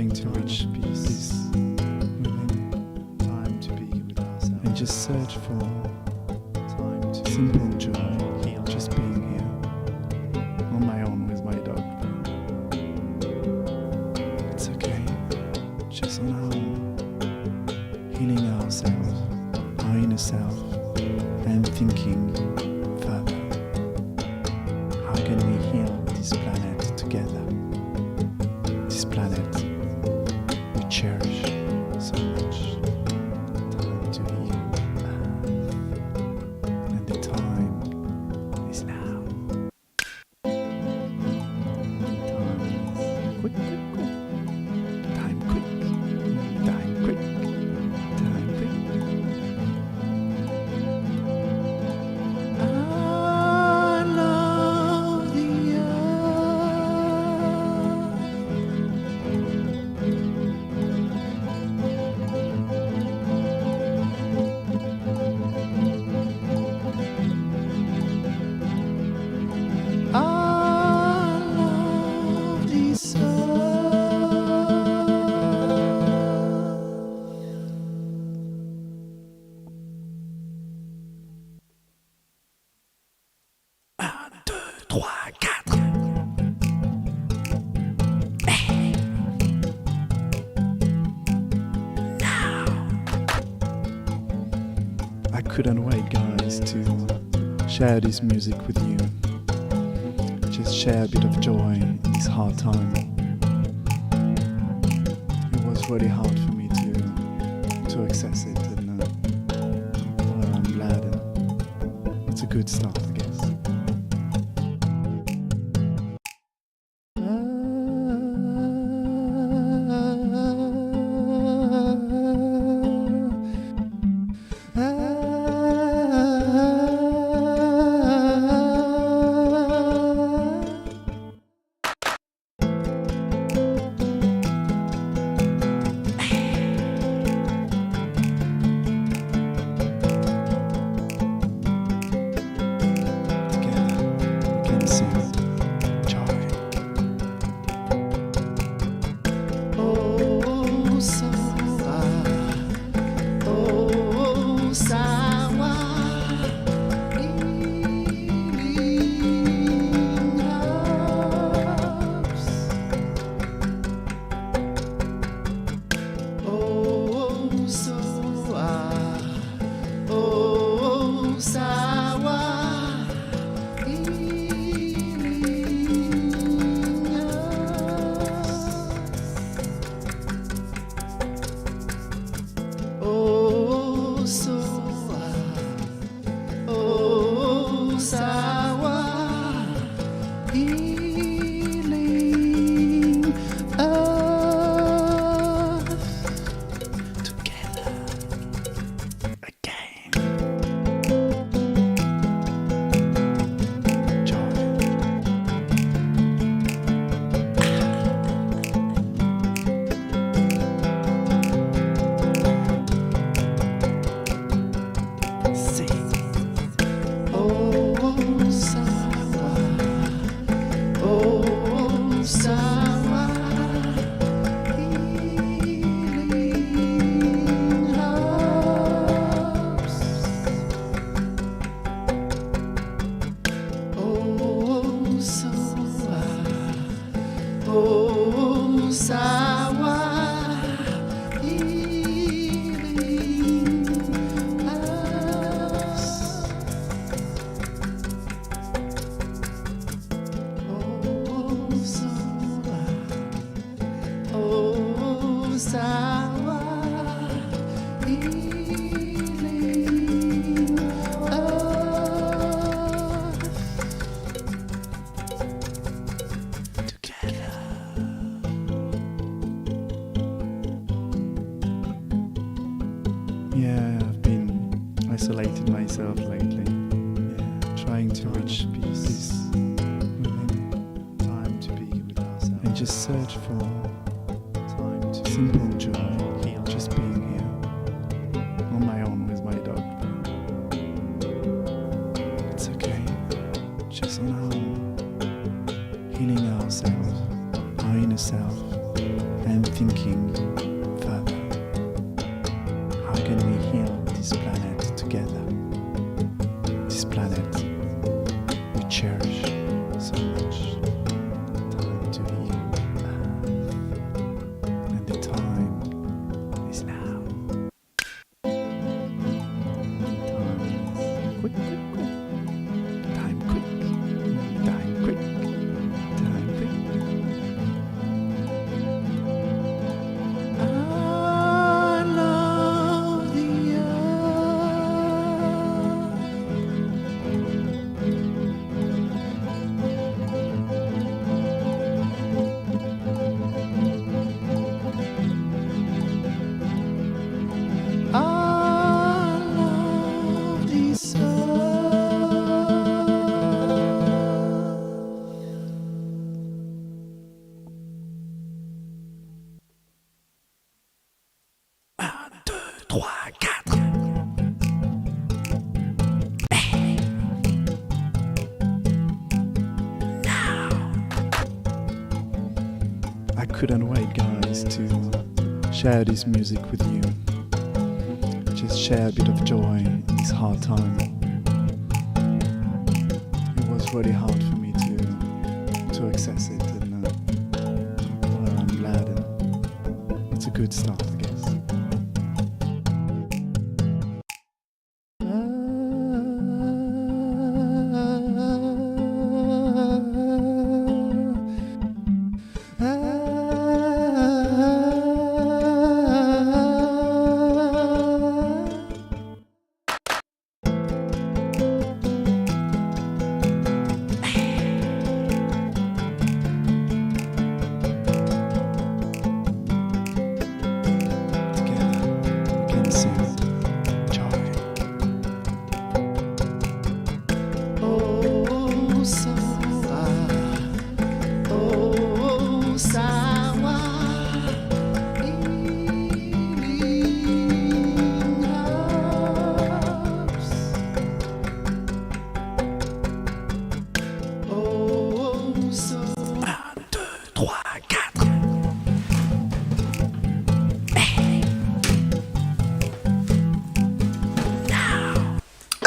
trying to reach peace within, time to be with ourselves, and just search for time to simple joy, heal, just being here on my own with my dog. It's okay, just on our own, healing ourselves, our inner self, and thinking further. How can we heal this planet together? This planet we cherish so much. Time to heal. And the time is now. Time is quick, quick, quick. Time quick. Time quick. Time quick. I love the I love this Un, deux, trois, quatre. Hey. Now. I couldn't wait, guys, to share this music with you. Just share a bit of joy in this hard time. It was really hard for me to access it, and I'm glad it's a good start, I guess. Yeah, I've been isolating myself lately. Yeah, trying to reach peace within, time to be with ourselves, and just search for time to simple joy, heal, just being here on my own with my dog. It's okay, just on our own, healing ourselves, our inner self, and thinking further. How can we heal this planet together? This planet we cherish so much. Time to heal. And the time is now. Time is quick, quick, quick. Time quick. Time quick. Time quick. I love the earth. I love this I couldn't wait, guys, to share this music with you. Just share a bit of joy in this hard time. It was really hard for me to access it, and I'm glad it's a good start, I guess.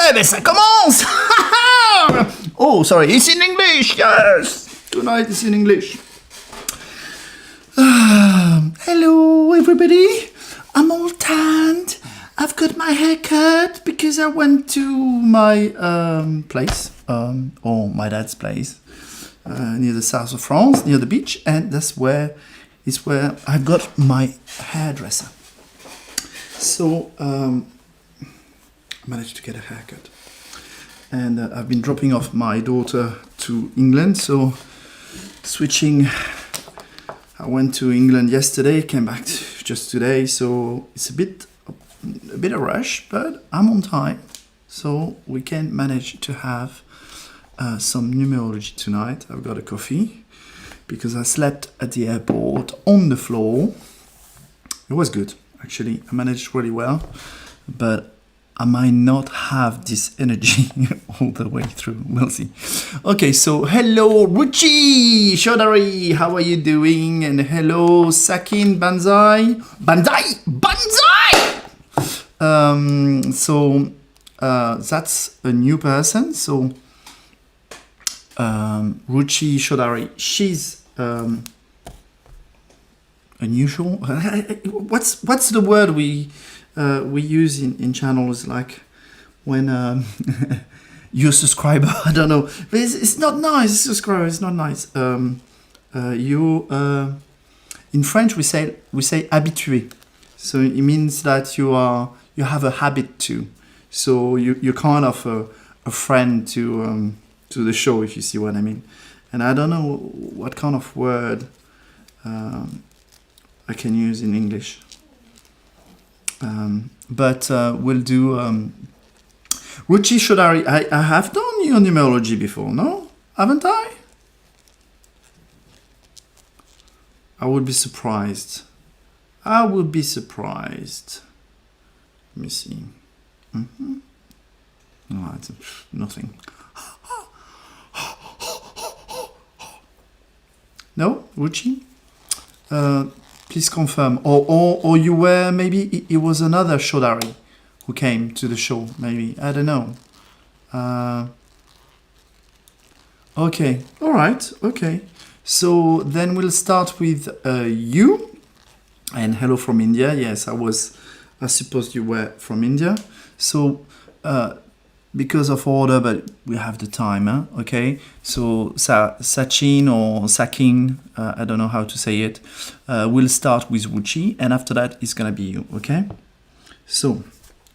Eh ben ça commence. Oh, sorry, it's in English, yes. Tonight it's in English. Hello, everybody. I'm all tanned. I've got my hair cut because I went to my place, or my dad's place, near the south of France, near the beach, and that's where I got my hairdresser. So I managed to get a haircut, and I've been dropping off my daughter to England, so switching. I went to England yesterday, came back just today, so it's a bit a rush, but I'm on time, so we can manage to have some numerology tonight. I've got a coffee because I slept at the airport on the floor. It was good, actually. I managed really well, but I might not have this energy all the way through. We'll see. Okay, so hello, Ruchi Shodari, how are you doing? And hello, Sakin Banzai. So that's a new person. So Ruchi Shodari, she's unusual. What's the word we use in channels, like when you're a subscriber? I don't know. But it's not nice. Subscriber, it's not nice. In French we say habitué. So it means that you have a habit to. So you're kind of a friend to the show, if you see what I mean. And I don't know what kind of word I can use in English. But we'll do Ruchi Shodari. I have done your numerology before, no? Haven't I? I would be surprised. I would be surprised. Let me see. No, it's nothing. No, Ruchi? Please confirm. Or you were, maybe it was another Shodari who came to the show, maybe. I don't know. Okay, all right, okay. So then we'll start with you. And hello from India. Yes, I suppose you were from India. So because of order, but we have the time, huh? Okay. So Sachin or Sakin, I don't know how to say it. We'll start with Ruchi, and after that it's gonna be you. Okay. So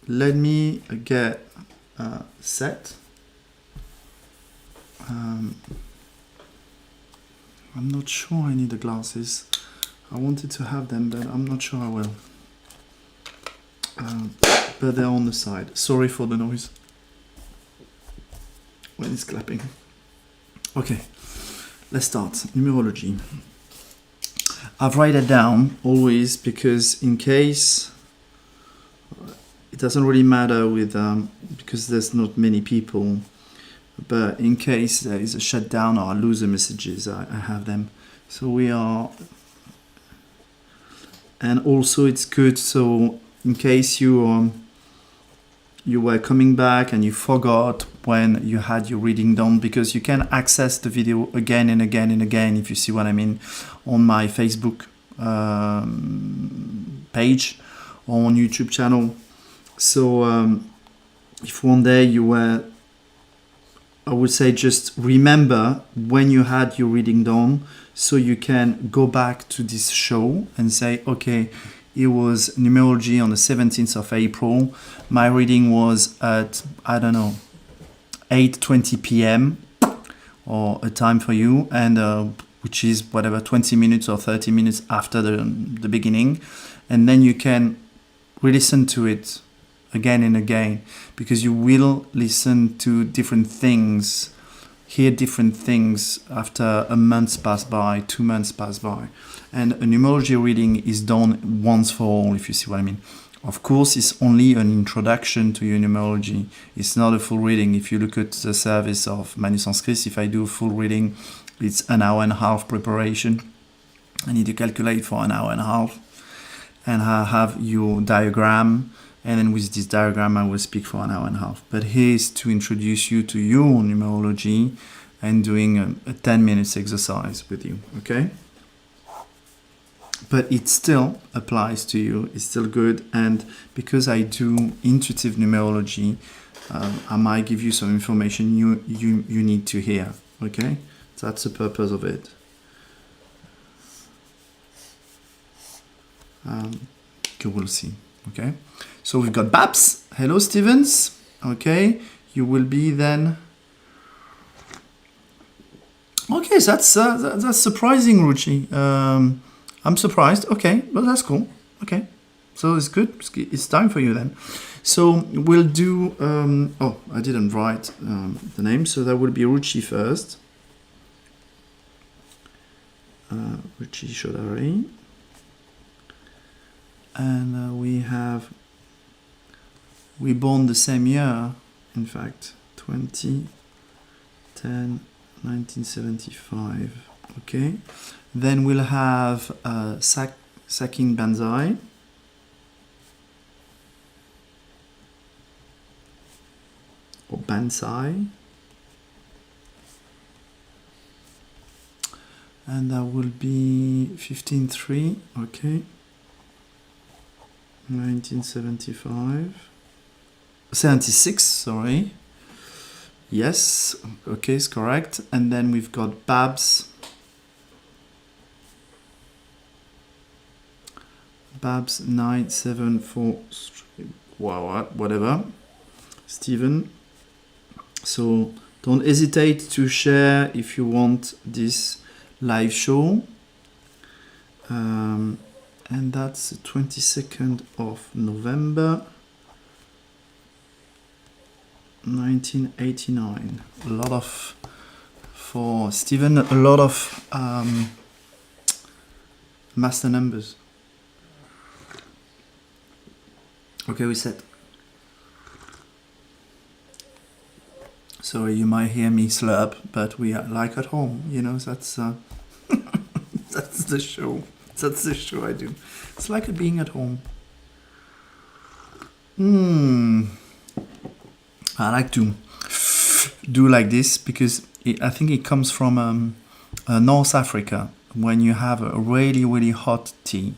let me get set. I'm not sure I need the glasses. I wanted to have them, but I'm not sure I will. But they're on the side. Sorry for the noise when it's clapping. Okay, let's start. Numerology. I've write it down always because in case it doesn't really matter with because there's not many people, but in case there is a shutdown or I lose the messages, I have them. So we are, and also it's good. So in case you were coming back and you forgot when you had your reading done, because you can access the video again and again and again, if you see what I mean, on my Facebook page or on YouTube channel. So if one day you were, I would say just remember when you had your reading done, so you can go back to this show and say, okay, it was numerology on the 17th of April. My reading was at, I don't know, 8:20 p.m. or a time for you, and which is whatever, 20 minutes or 30 minutes after the beginning. And then you can re-listen to it again and again, because you will listen to different things, hear different things after a month pass by, 2 months pass by. And a numerology reading is done once for all, if you see what I mean. Of course, it's only an introduction to your numerology. It's not a full reading. If you look at the service of ManuSensCris, if I do a full reading, it's an hour and a half preparation. I need to calculate for an hour and a half. And I have your diagram. And then with this diagram, I will speak for an hour and a half. But here's to introduce you to your numerology and doing a 10 minutes exercise with you, okay? But it still applies to you. It's still good. And because I do intuitive numerology, I might give you some information you need to hear, okay? That's the purpose of it. You will see, okay? So we've got Babs. Hello, Stevens. Okay, you will be then. Okay, so that's surprising, Ruchi. I'm surprised. Okay, well that's cool. Okay, so it's good. It's time for you then. So we'll do. Oh, I didn't write the name, so that will be Ruchi first. Ruchi Shodari, and we born the same year, in fact, 2010, 1975. Okay. Then we'll have Sakin Banzai. Or Bansai. And that will be 15-3. Okay. 1975. 76, sorry. Yes, okay, it's correct. And then we've got Babs. Babs 974, wow, whatever. Stephen. So don't hesitate to share if you want this live show. And that's the 22nd of November 1989. A lot of, for Stephen, a lot of master numbers. Okay, we set. So you might hear me slurp, but we are like at home, you know, that's that's the show. That's the show I do. It's like being at home. I like to do like this because I think it comes from North Africa, when you have a really, really hot tea.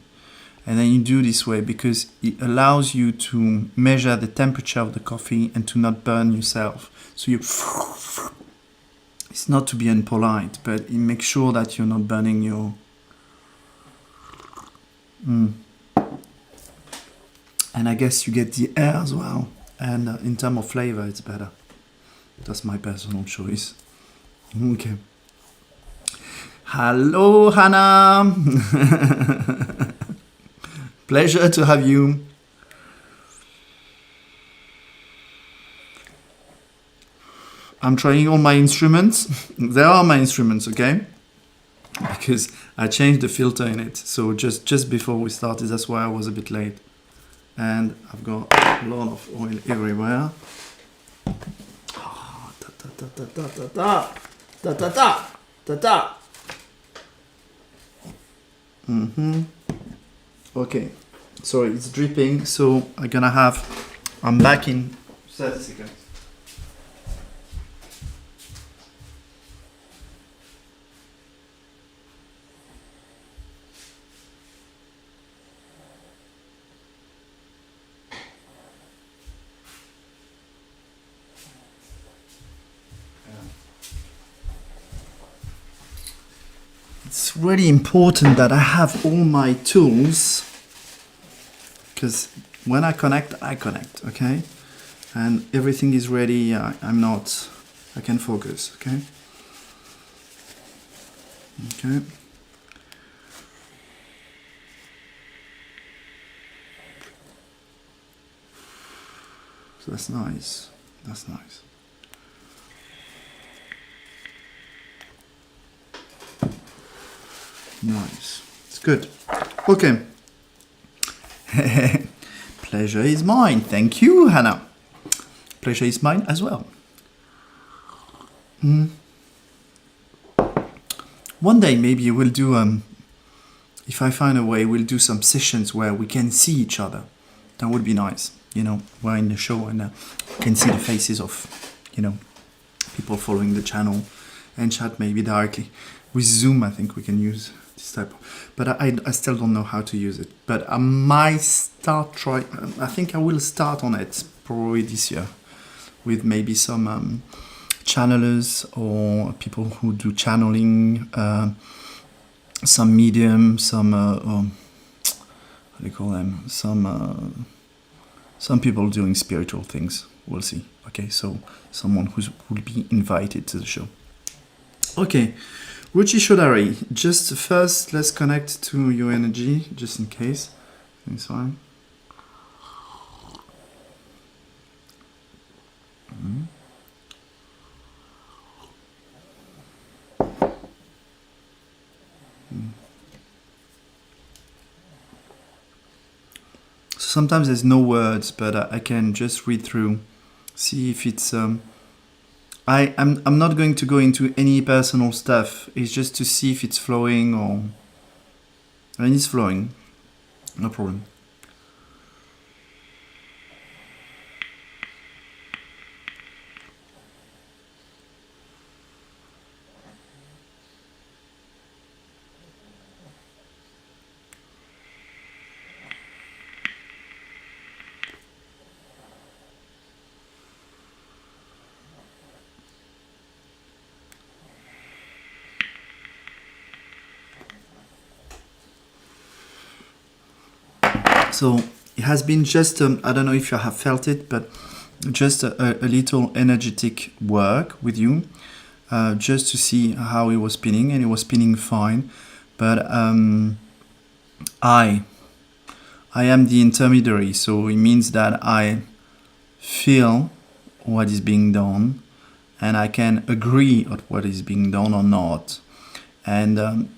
And then you do this way because it allows you to measure the temperature of the coffee and to not burn yourself. So you... It's not to be impolite, but it makes sure that you're not burning your... And I guess you get the air as well. And in terms of flavor, it's better. That's my personal choice. Okay. Hello, Hannah. Pleasure to have you. I'm trying all my instruments. There are my instruments, okay? Because I changed the filter in it. So just before we started, that's why I was a bit late. And I've got a lot of oil everywhere. Oh, da, da, da, da, da, da, da, da, da, da, da. Okay, sorry, it's dripping, so I'm back in 30 seconds. It's really important that I have all my tools, because when I connect, okay? And everything is ready, I can focus, okay? Okay. So that's nice, that's nice. Nice. It's good. Okay. Pleasure is mine. Thank you, Hannah. Pleasure is mine as well. One day maybe we'll do, if I find a way, we'll do some sessions where we can see each other. That would be nice. You know, we're in the show and we can see the faces of, you know, people following the channel and chat maybe directly. With Zoom, I think we can use this type of, but I still don't know how to use it. But I might I think I will start on it probably this year with maybe some channelers or people who do channeling, some medium, some, how do you call them? Some people doing spiritual things. We'll see. Okay, so someone who will be invited to the show. Okay. Ruchi Shodari, just first let's connect to your energy, just in case. This one. Sometimes there's no words, but I can just read through, see if it's... I'm not going to go into any personal stuff. It's just to see if it's flowing or... I mean, it's flowing. No problem. So it has been just, I don't know if you have felt it, but just a little energetic work with you, just to see how it was spinning, and it was spinning fine. But I am the intermediary, so it means that I feel what is being done, and I can agree on what is being done or not. And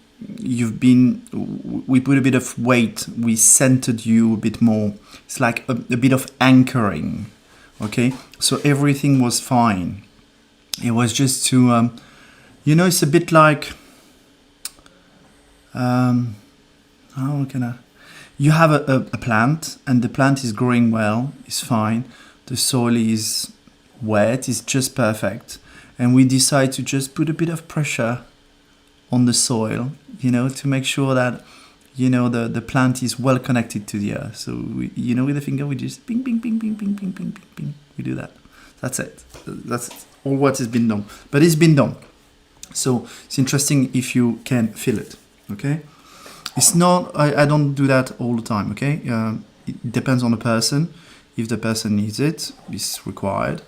we put a bit of weight, we centered you a bit more. It's like a bit of anchoring, okay? So everything was fine. It was just to, you know, it's a bit like, how How can I? You have a plant, and the plant is growing well, it's fine. The soil is wet, it's just perfect. And we decide to just put a bit of pressure on the soil, to make sure that, the plant is well connected to the earth. So, with the finger, we just ping, ping, ping, ping, ping, ping, ping, ping, ping. We do that. That's it. That's all what has been done. But it's been done. So it's interesting if you can feel it, okay? It's not, I don't do that all the time, okay? It depends on the person. If the person needs it, it's required,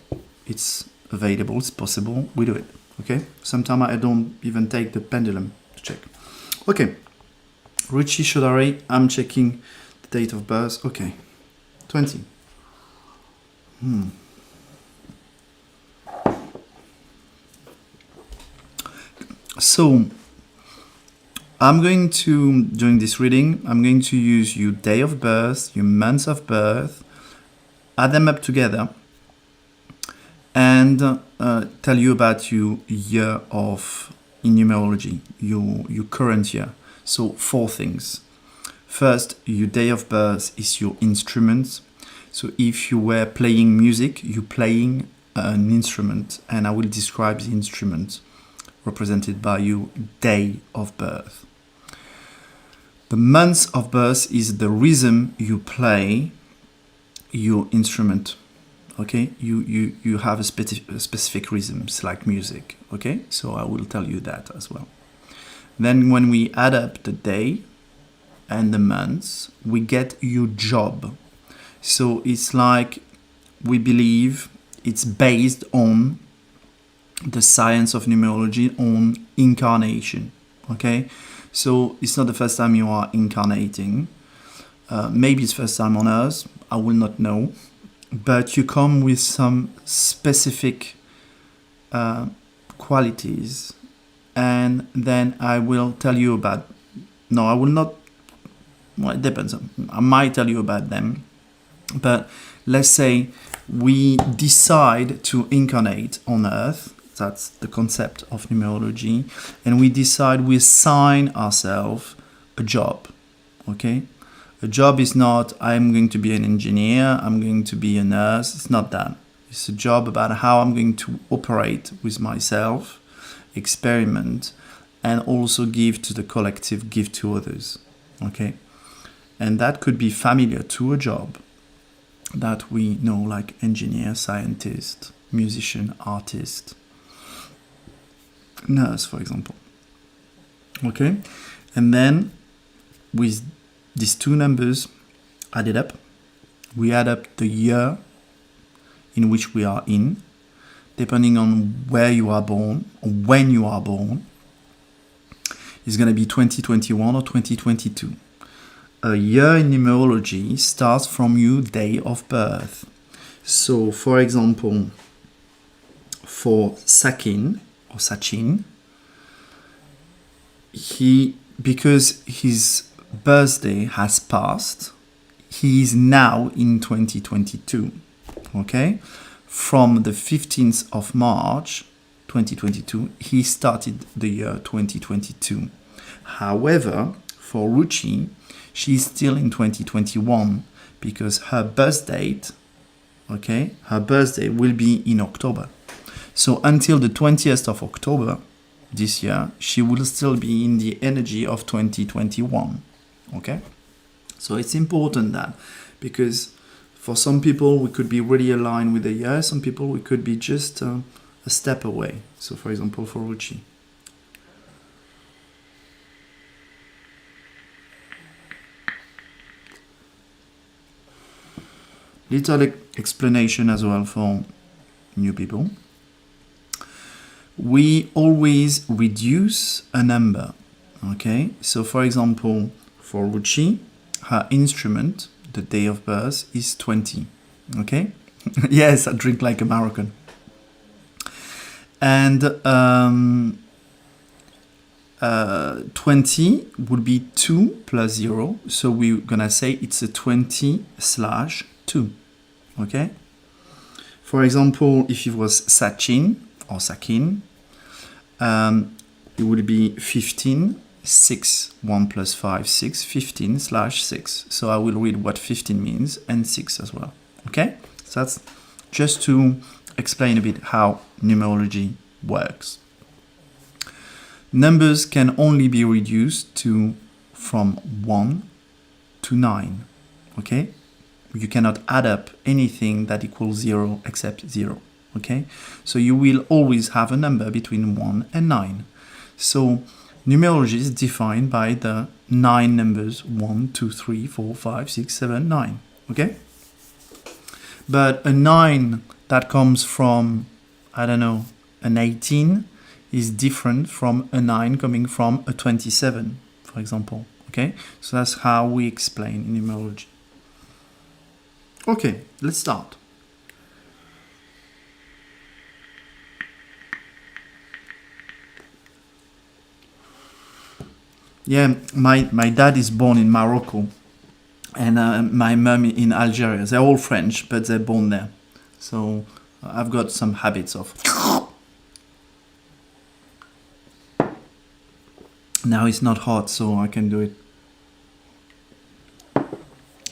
it's available, it's possible, we do it, okay? Sometimes I don't even take the pendulum to check. Okay, Ruchi Shodari, I'm checking the date of birth, okay, 20. So, I'm going to, during this reading, I'm going to use your day of birth, your month of birth, add them up together, and tell you about your year in numerology, your current year. So 4 things. First, your day of birth is your instrument. So if you were playing music, you're playing an instrument, and I will describe the instrument represented by your day of birth. The month of birth is the rhythm you play your instrument. Okay, you have a specific rhythms like music. Okay, so I will tell you that as well. Then when we add up the day and the months, we get your job. So it's like we believe it's based on the science of numerology on incarnation. Okay, so it's not the first time you are incarnating. Maybe it's first time on Earth, I will not know, but you come with some specific qualities, and then I will tell you about, no, I will not, well, it depends, I might tell you about them, but let's say we decide to incarnate on Earth. That's the concept of numerology, and we decide we assign ourselves a job. Okay, a job is not I'm going to be an engineer, I'm going to be a nurse. It's not that. It's a job about how I'm going to operate with myself, experiment, and also give to the collective, give to others. Okay, and that could be familiar to a job that we know, like engineer, scientist, musician, artist, nurse, for example. Okay, and then with these 2 numbers added up, we add up the year in which we are in, depending on where you are born or when you are born. It's going to be 2021 or 2022. A year in numerology starts from your day of birth. So, for example, for Sakin, or Sachin, because his birthday has passed, he is now in 2022. Okay, from the 15th of March 2022, he started the year 2022. However, for Ruchi, she's still in 2021 because her birth date, okay, her birthday will be in October. So until the 20th of October this year, she will still be in the energy of 2021. Okay? So it's important that, because for some people we could be really aligned with the year, some people we could be just a step away. So for example, for Ruchi. Little explanation as well for new people. We always reduce a number, okay? So for example, for Ruchi, her instrument, the day of birth, is 20, okay? Yes, I drink like a Moroccan. And 20 would be 2 plus 0, so we're gonna say it's a 20/2, okay? For example, if it was Sachin, or Sakin, it would be 15 6. 1 plus 5, 6. 15 slash 6. So I will read what 15 means and 6 as well. Okay? So that's just to explain a bit how numerology works. Numbers can only be reduced to from 1 to 9. Okay? You cannot add up anything that equals 0 except 0. Okay? So you will always have a number between 1 and 9. So numerology is defined by the 9 numbers 1, 2, 3, 4, 5, 6, 7, 9. Okay? But a 9 that comes from, I don't know, an 18 is different from a 9 coming from a 27, for example. Okay? So that's how we explain in numerology. Okay, let's start. Yeah, my dad is born in Morocco and my mum in Algeria. They're all French, but they're born there. So I've got some habits of... Now it's not hot, so I can do it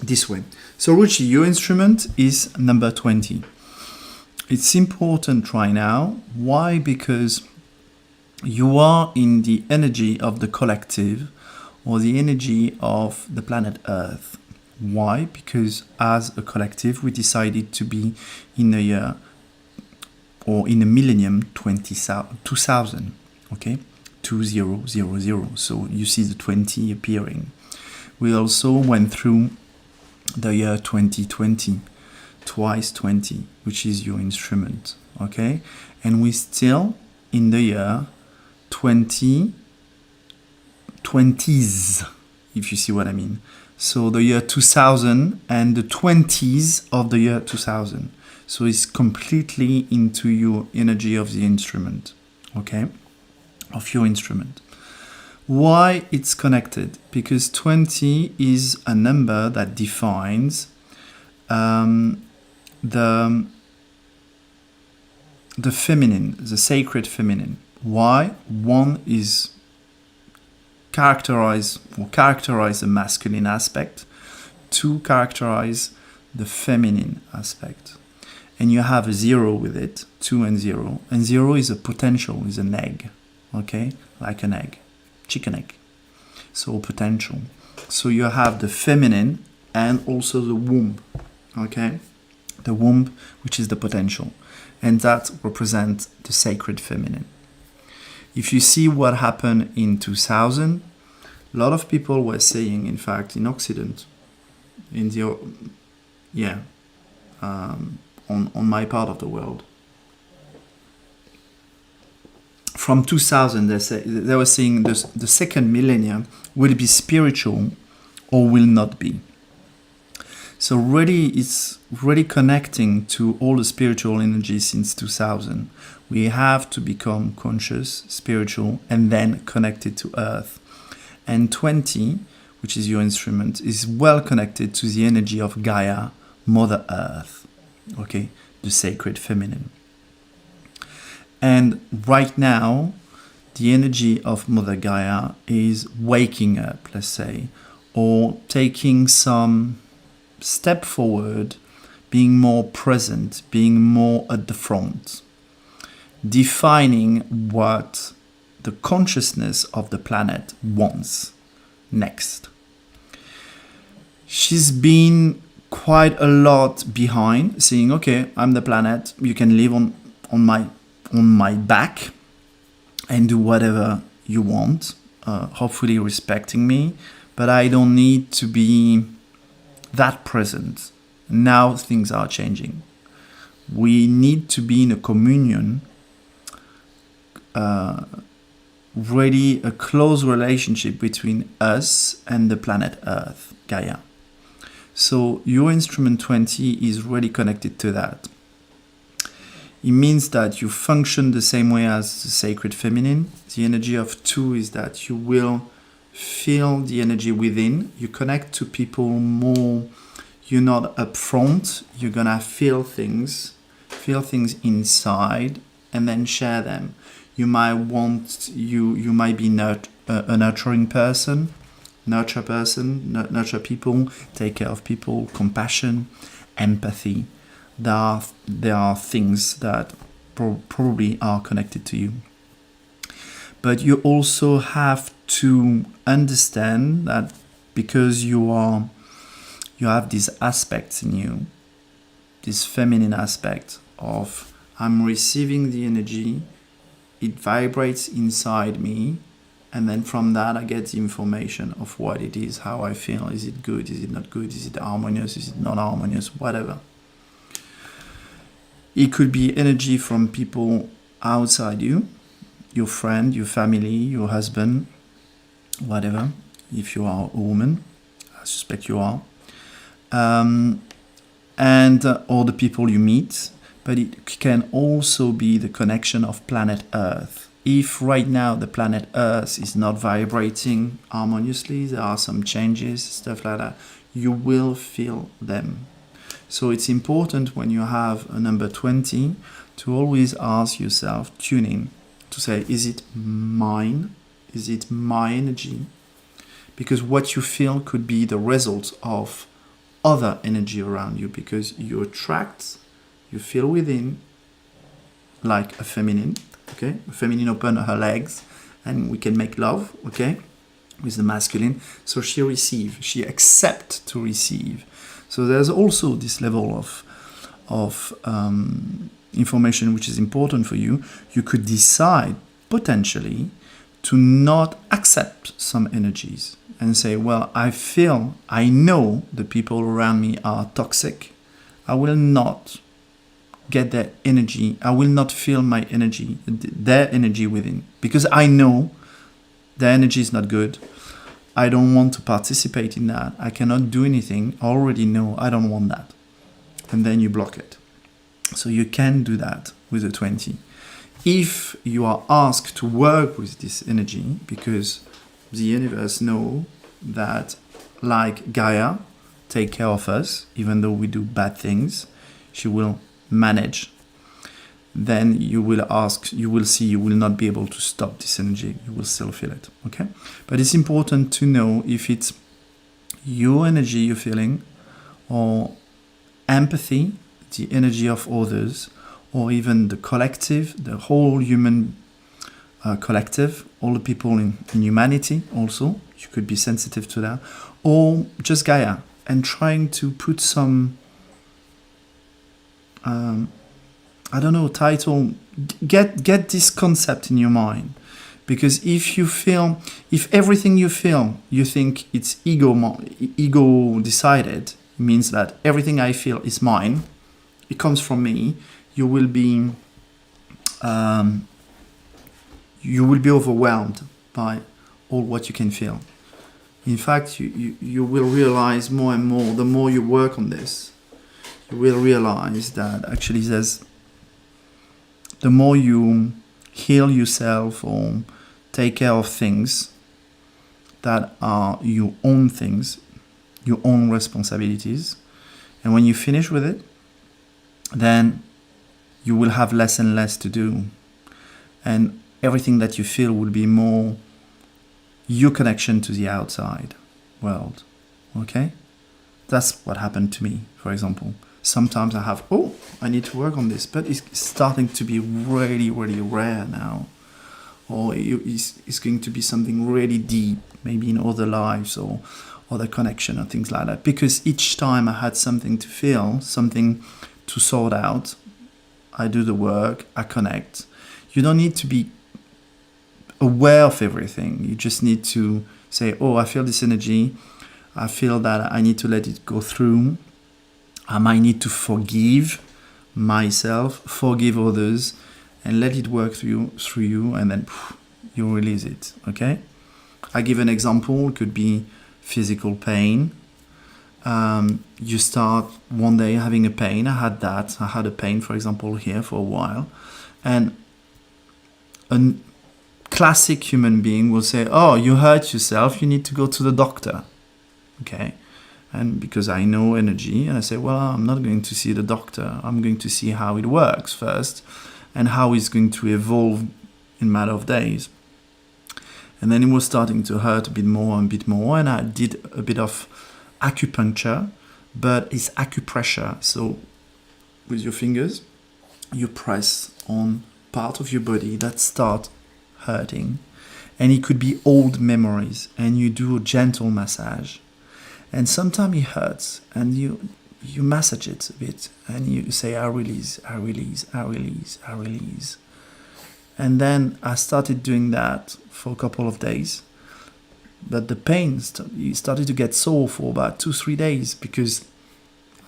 this way. So Ruchi, your instrument is number 20. It's important right now. Why? Because you are in the energy of the collective or the energy of the planet Earth. Why? Because as a collective, we decided to be in a year or in a millennium 2000, okay? 2000. So you see the 20 appearing. We also went through the year 2020, twice 20, which is your instrument, okay? And we're still in the year 2020s, if you see what I mean. So the year 2000 and the 20s of the year 2000. So it's completely into your energy of the instrument, okay? Of your instrument. Why it's connected? Because 20 is a number that defines the feminine, the sacred feminine. Why? 1 is characterize the masculine aspect. 2 characterize the feminine aspect. And you have a 0 with it, 2 and 0. And 0 is a potential, is an egg, okay? Like an egg, chicken egg. So potential. So you have the feminine and also the womb, okay? The womb, which is the potential. And that represents the sacred feminine. If you see what happened in 2000, a lot of people were saying, in fact, in Occident, in the, on my part of the world, from 2000, they were saying the second millennium will be spiritual or will not be. So really, it's really connecting to all the spiritual energy since 2000. We have to become conscious, spiritual, and then connected to Earth. And 20, which is your instrument, is well connected to the energy of Gaia, Mother Earth, okay, the sacred feminine. And right now, the energy of Mother Gaia is waking up, let's say, or taking some step forward, being more present, being more at the front, defining what the consciousness of the planet wants next. She's been quite a lot behind, saying, okay, I'm the planet, you can live on my back and do whatever you want, hopefully respecting me, but I don't need to be that present. Now things are changing. We need to be in a communion, really a close relationship between us and the planet Earth, Gaia. So your instrument 20 is really connected to that. It means that you function the same way as the sacred feminine. The energy of 2 is that you will feel the energy within. You connect to people more. You're not up front. You're gonna feel things inside, and then share them. You might want you might be a nurturing person, nurture people, take care of people, compassion, empathy. There are things that probably are connected to you. But you also have to understand that because you have these aspects in you, this feminine aspect of I'm receiving the energy, it vibrates inside me, and then from that I get the information of what it is, how I feel. Is it good? Is it not good? Is it harmonious? Is it not harmonious? Whatever. It could be energy from people outside you, your friend, your family, your husband, whatever, if you are a woman. I suspect you are. And all the people you meet, but it can also be the connection of planet Earth. If right now the planet Earth is not vibrating harmoniously, there are some changes, stuff like that, you will feel them. So it's important when you have a number 20 to always ask yourself, tune in, to say, is it mine? Is it my energy? Because what you feel could be the result of other energy around you, because you attract, you feel within, like a feminine, okay? A feminine open her legs and we can make love, okay? With the masculine. So she receives, she accepts to receive. So there's also this level of information which is important for you. You could decide potentially to not accept some energies and say, well, I know the people around me are toxic. I will not get their energy. I will not feel my energy, their energy within, because I know their energy is not good. I don't want to participate in that. I cannot do anything. I already know I don't want that. And then you block it. So you can do that with a 20. If you are asked to work with this energy, because the universe knows that, like Gaia, take care of us, even though we do bad things, she will manage. Then you will see, you will not be able to stop this energy. You will still feel it, okay? But it's important to know if it's your energy you're feeling, or empathy, the energy of others, or even the collective, the whole human collective, all the people in humanity also. You could be sensitive to that. Or just Gaia, and trying to put some title, get this concept in your mind. Because if everything you feel, you think it's ego decided, it means that everything I feel is mine, it comes from me, you will be overwhelmed by all what you can feel. In fact, you will realize more and more, the more you work on this, you will realize that actually the more you heal yourself or take care of things that are your own things, your own responsibilities, and when you finish with it, then you will have less and less to do. And everything that you feel will be more your connection to the outside world. Okay? That's what happened to me, for example. Sometimes I have, I need to work on this, but it's starting to be really, really rare now. Or it's going to be something really deep, maybe in other lives or other connection or things like that. Because each time I had something to feel, something to sort out, I do the work, I connect. You don't need to be aware of everything. You just need to say, I feel this energy. I feel that I need to let it go through. I might need to forgive myself, forgive others, and let it work through you, and then you release it, okay? I give an example. It could be physical pain. You start one day having a pain. I had that. I had a pain, for example, here for a while. And a classic human being will say, you hurt yourself, you need to go to the doctor, okay? And because I know energy, and I say, I'm not going to see the doctor. I'm going to see how it works first and how it's going to evolve in a matter of days. And then it was starting to hurt a bit more and I did a bit of acupuncture, but it's acupressure. So with your fingers, you press on part of your body that start hurting. And it could be old memories, and you do a gentle massage. And sometimes it hurts, and you massage it a bit, and you say, I release, I release, I release, I release. And then I started doing that for a couple of days. But the pain started to get sore for about 2-3 days, because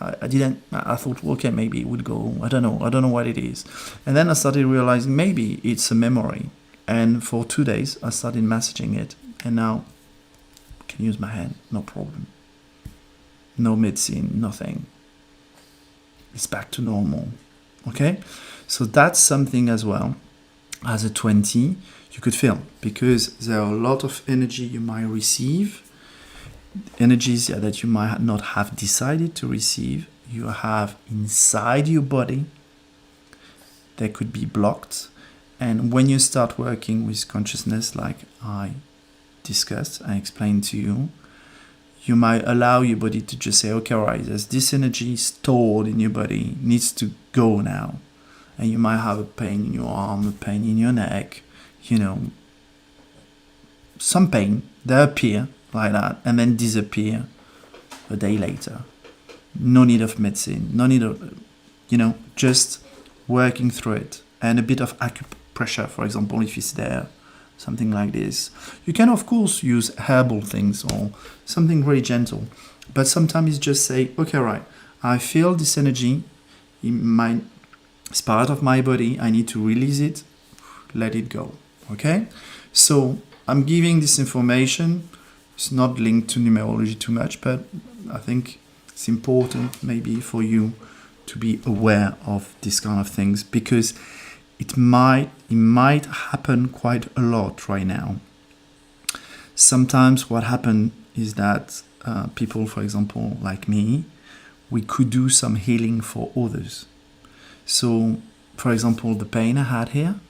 I thought, okay, maybe it would go. I don't know what it is. And then I started realizing maybe it's a memory. And for 2 days, I started massaging it. And now I can use my hand, no problem. No medicine, nothing. It's back to normal. Okay? So that's something as well. As a 20, you could feel, because there are a lot of energy you might receive. Energies that you might not have decided to receive. You have inside your body. They could be blocked. And when you start working with consciousness, like I discussed, I explained to you, you might allow your body to just say, okay, all right, there's this energy stored in your body, needs to go now. And you might have a pain in your arm, a pain in your neck, some pain, they appear like that and then disappear a day later. No need of medicine, no need of, just working through it. And a bit of acupressure, for example, if it's there, something like this. You can, of course, use herbal things or something very gentle. But sometimes it's just say, okay, right, I feel this energy, it's part of my body, I need to release it, let it go, okay? So I'm giving this information. It's not linked to numerology too much, but I think it's important maybe for you to be aware of this kind of things, because it might happen quite a lot right now. Sometimes what happens is that people, for example, like me, we could do some healing for others. So, for example, the pain I had here,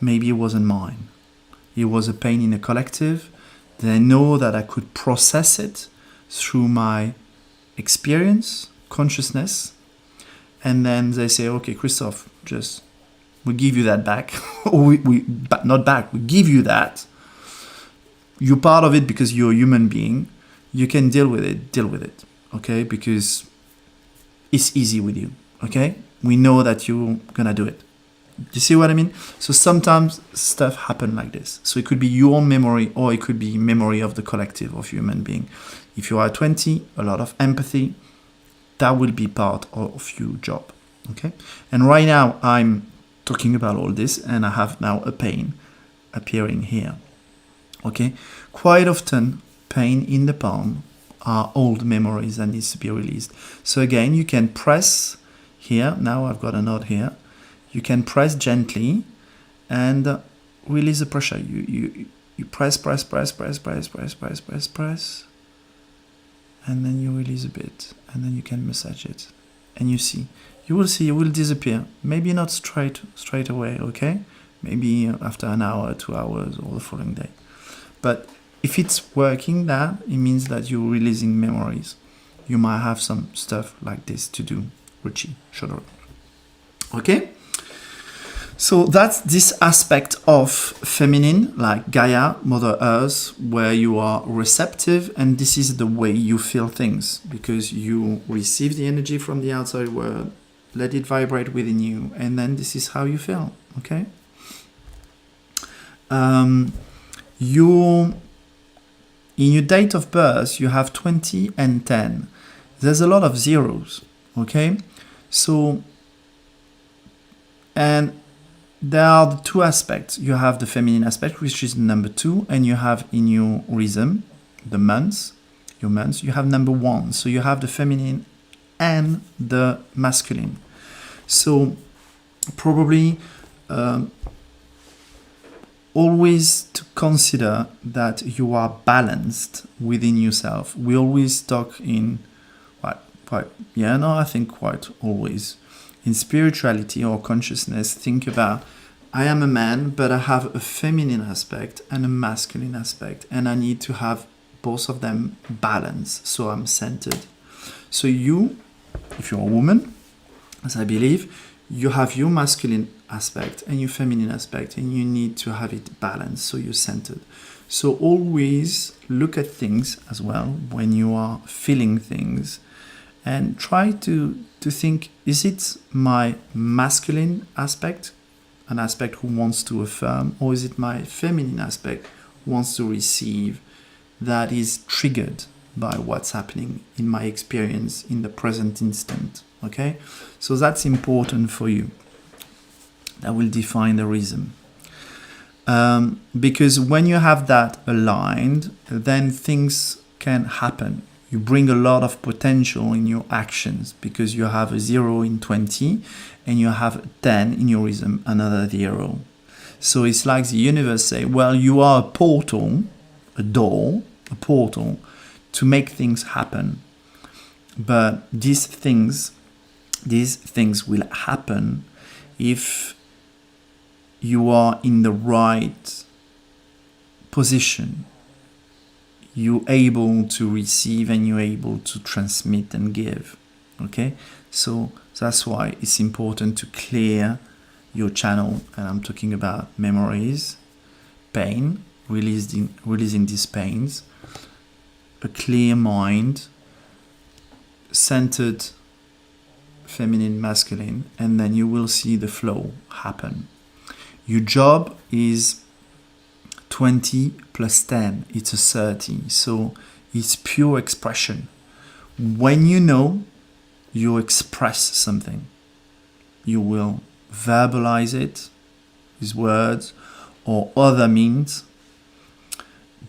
maybe it wasn't mine. It was a pain in a collective. Then I know that I could process it through my experience, consciousness, and then they say, okay, Christophe, we give you that back. Or not back, we give you that. You're part of it because you're a human being. You can deal with it, okay? Because it's easy with you, okay? We know that you're gonna do it. You see what I mean? So sometimes stuff happen like this. So it could be your own memory, or it could be memory of the collective of human being. If you are 20, a lot of empathy, that will be part of your job, okay? And right now I'm talking about all this, and I have now a pain appearing here, okay? Quite often, pain in the palm are old memories that needs to be released. So again, you can press here. Now I've got a knot here. You can press gently and release the pressure. You press, and then you release a bit, and then you can massage it, and you will see it will disappear. Maybe not straight away, okay? Maybe after an hour, 2 hours, or the following day. But if it's working, that it means that you're releasing memories. You might have some stuff like this to do. Ruchi, Shodoro. Okay? So that's this aspect of feminine, like Gaia, Mother Earth, where you are receptive, and this is the way you feel things, because you receive the energy from the outside world, let it vibrate within you, and then this is how you feel, okay? In your date of birth, you have 20 and 10. There's a lot of zeros, okay? So, and there are the two aspects. You have the feminine aspect, which is number 2, and you have in your rhythm, the months, your months, you have number 1. So you have the feminine and the masculine. So probably always to consider that you are balanced within yourself. We always talk in I think quite always in spirituality or consciousness, think about I am a man, but I have a feminine aspect and a masculine aspect, and I need to have both of them balanced, so I'm centered. So you, if you're a woman, as I believe, you have your masculine aspect and your feminine aspect, and you need to have it balanced, so you're centered. So always look at things as well when you are feeling things, and try to think, is it my masculine aspect, an aspect who wants to affirm, or is it my feminine aspect who wants to receive, that is triggered by what's happening in my experience in the present instant? Okay, so that's important for you. That will define the rhythm. Because when you have that aligned, then things can happen. You bring a lot of potential in your actions, because you have a 0 in 20 and you have a 10 in your rhythm, another 0. So it's like the universe say, well, you are a portal, a door, a portal to make things happen. But these things will happen if you are in the right position. You're able to receive and you're able to transmit and give. Okay, so that's why it's important to clear your channel, and I'm talking about memories, pain, releasing these pains, a clear mind, centered feminine, masculine, and then you will see the flow happen. Your job is 20 plus 10, it's a 30, so it's pure expression. When you know, you express something. You will verbalize it with words or other means,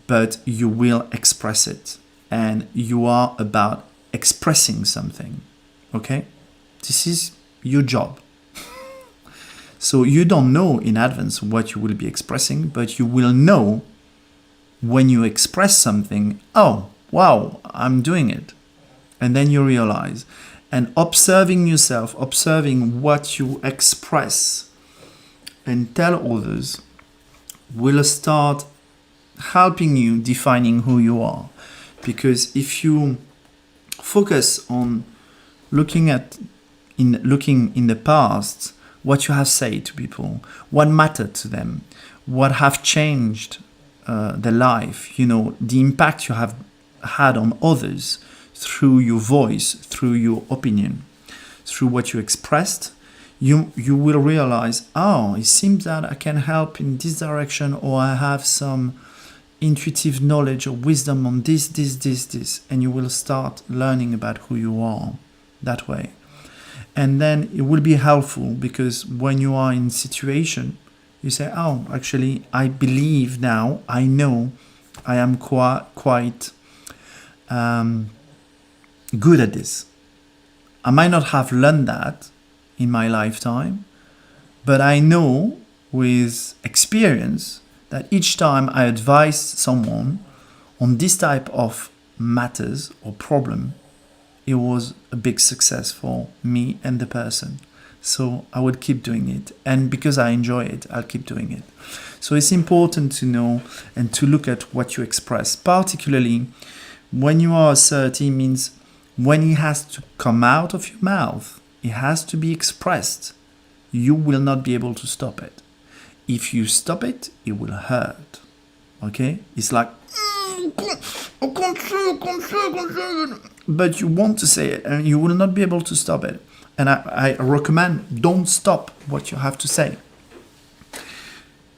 but you will express it, and you are about expressing something. Okay, this is your job. So you don't know in advance what you will be expressing, but you will know when you express something, oh wow, I'm doing it. And then you realize, and observing yourself, observing what you express and tell others will start helping you defining who you are. Because if you focus on looking in the past, what you have said to people, what mattered to them, what have changed their life, the impact you have had on others through your voice, through your opinion, through what you expressed, you will realize, oh, it seems that I can help in this direction, or I have some intuitive knowledge or wisdom on this, and you will start learning about who you are that way. And then it will be helpful, because when you are in situation, you say, oh, actually, I believe now, I know I am quite good at this. I might not have learned that in my lifetime, but I know with experience that each time I advise someone on this type of matters or problem, it was a big success for me and the person. So I would keep doing it. And because I enjoy it, I'll keep doing it. So it's important to know and to look at what you express. Particularly when you are 30, means when it has to come out of your mouth, it has to be expressed. You will not be able to stop it. If you stop it, it will hurt. Okay? It's like, but you want to say it, and you will not be able to stop it. And I recommend, don't stop what you have to say.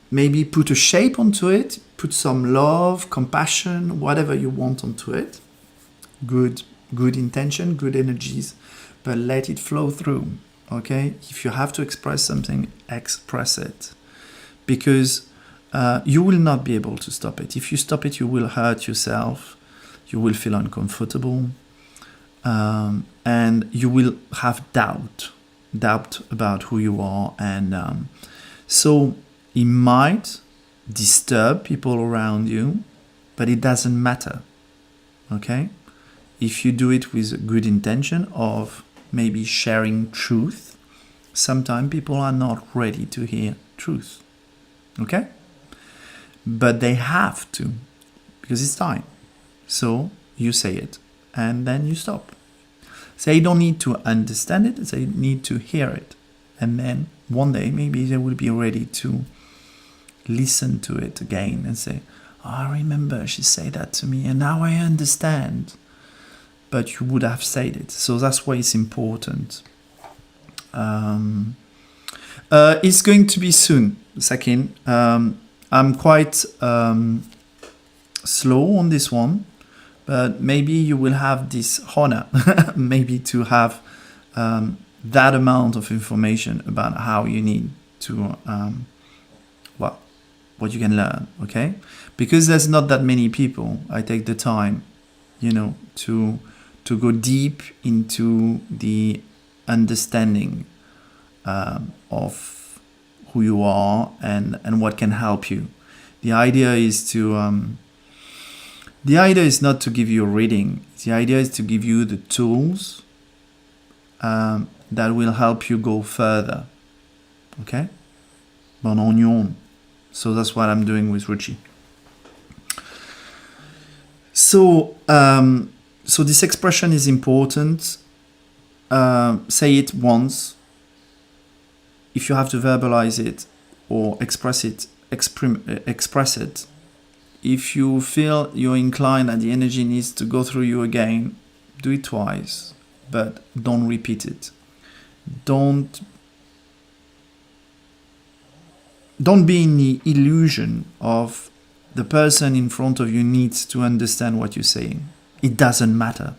Maybe put a shape onto it, put some love, compassion, whatever you want onto it. Good intention, good energies, but let it flow through. Okay? If you have to express something, express it. Because you will not be able to stop it. If you stop it, you will hurt yourself. You will feel uncomfortable. And you will have doubt about who you are. And so it might disturb people around you, but it doesn't matter. Okay? If you do it with a good intention of maybe sharing truth, sometimes people are not ready to hear truth. Okay? But they have to, because it's time. So you say it, and then you stop. They don't need to understand it, they need to hear it. And then one day, maybe they will be ready to listen to it again and say, oh, I remember she said that to me, and now I understand. But you would have said it. So that's why it's important. It's going to be soon, Sakin. I'm quite slow on this one, but maybe you will have this honor, maybe to have that amount of information about how you need to, what you can learn, okay? Because there's not that many people. I take the time, to go deep into the understanding of who you are and what can help you. The idea is not to give you a reading. The idea is to give you the tools that will help you go further. Okay? Bon oignon. So that's what I'm doing with Ruchi. So this expression is important. Say it once. If you have to verbalize it or express it. If you feel you're inclined and the energy needs to go through you again, do it twice, but don't repeat it. Don't be in the illusion of the person in front of you needs to understand what you're saying. It doesn't matter.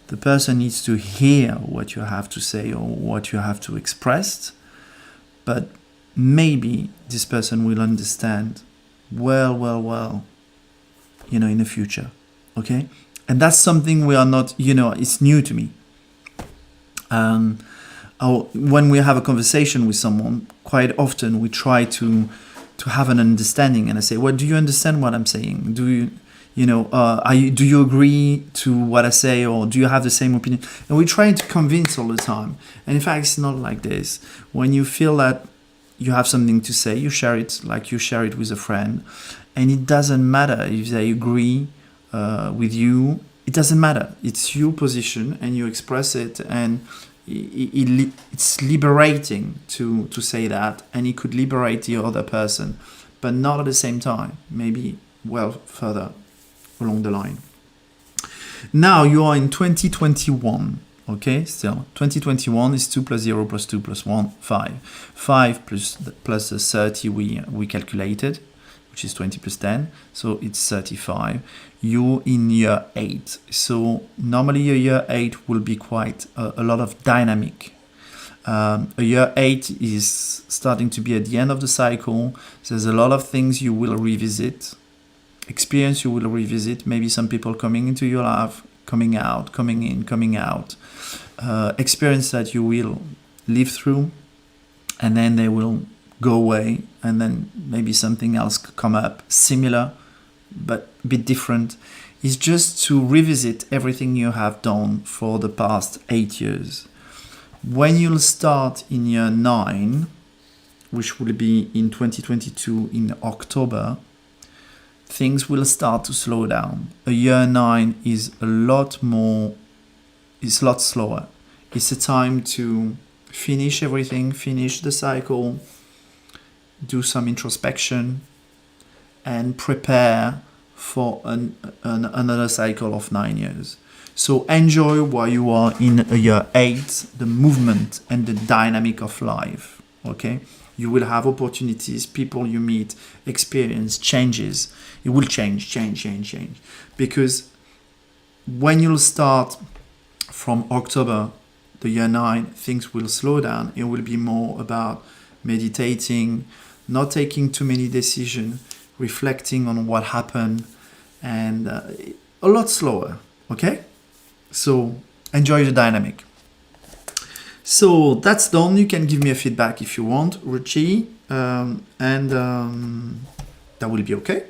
The person needs to hear what you have to say or what you have to express, but maybe this person will understand well, in the future. Okay? And that's something we are not, it's new to me. When we have a conversation with someone, quite often we try to have an understanding, and I say, well, do you understand what I'm saying? Do you do you agree to what I say, or do you have the same opinion? And we try to convince all the time. And in fact, it's not like this. When you feel that you have something to say, you share it like you share it with a friend. And it doesn't matter if they agree with you. It doesn't matter. It's your position and you express it, and it's liberating to say that, and it could liberate the other person, but not at the same time, maybe further along the line. Now you are in 2021, okay? Still, 2021 is 2 plus 0 plus 2 plus 1, 5. 5 plus the 30 we calculated, which is 20 plus 10, so it's 35. You're in year 8. So normally a year 8 will be quite a lot of dynamic. A year 8 is starting to be at the end of the cycle. There's a lot of things you will revisit. Experience you will revisit. Maybe some people coming into your life, coming out, coming in, coming out. Experience that you will live through, and then they will go away, and then maybe something else could come up, similar, but a bit different. It's just to revisit everything you have done for the past 8 years. When you'll start in year 9, which will be in 2022 in October, things will start to slow down. A year 9 is a lot slower. It's a time to finish everything, finish the cycle, do some introspection, and prepare for another cycle of 9 years. So enjoy while you are in a year 8, the movement and the dynamic of life, okay? You will have opportunities, people you meet, experience, changes. It will change. Because when you'll start from October, the year 9, things will slow down. It will be more about meditating, not taking too many decisions, reflecting on what happened, and a lot slower, okay? So enjoy the dynamic. So that's done. You can give me a feedback if you want, Ruchi, and that will be okay.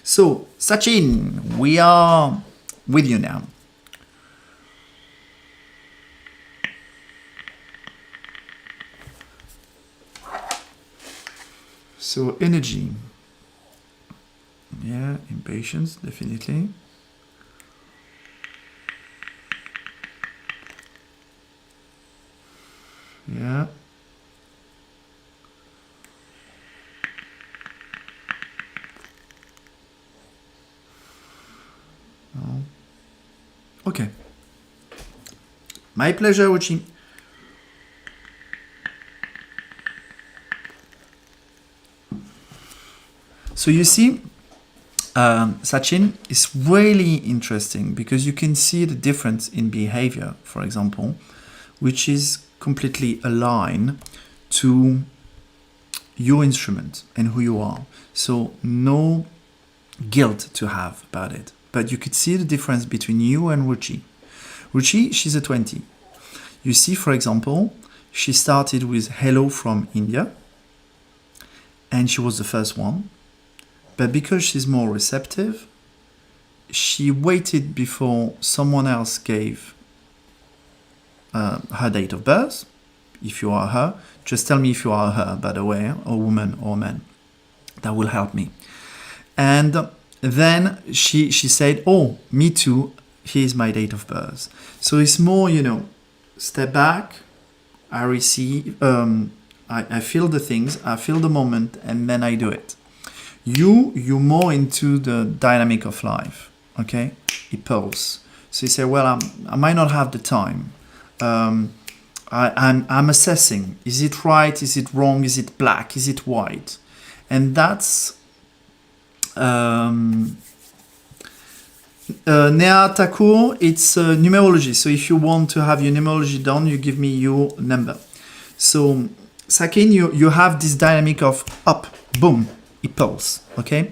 So Sachin, we are with you now. So energy. Yeah, impatience, definitely. Yeah. Oh. Okay. My pleasure, Uchi. So you see, Sachin is really interesting because you can see the difference in behavior, for example, which is completely aligned to your instrument and who you are. So no guilt to have about it. But you could see the difference between you and Ruchi. Ruchi, she's a 20. You see, for example, she started with hello from India, and she was the first one. But because she's more receptive, she waited before someone else gave her date of birth. If you are her, just tell me if you are her, by the way, or woman or man. That will help me. And then she said, oh, me too, here's my date of birth. So it's more, step back, I receive, I feel the things, I feel the moment, and then I do it. You're more into the dynamic of life, okay? It pulls. So you say, well, I might not have the time. I'm assessing. Is it right? Is it wrong? Is it black? Is it white? And that's Nea Thakur, it's numerology. So if you want to have your numerology done, you give me your number. So Sakin, you have this dynamic of up, boom, it pulls, okay?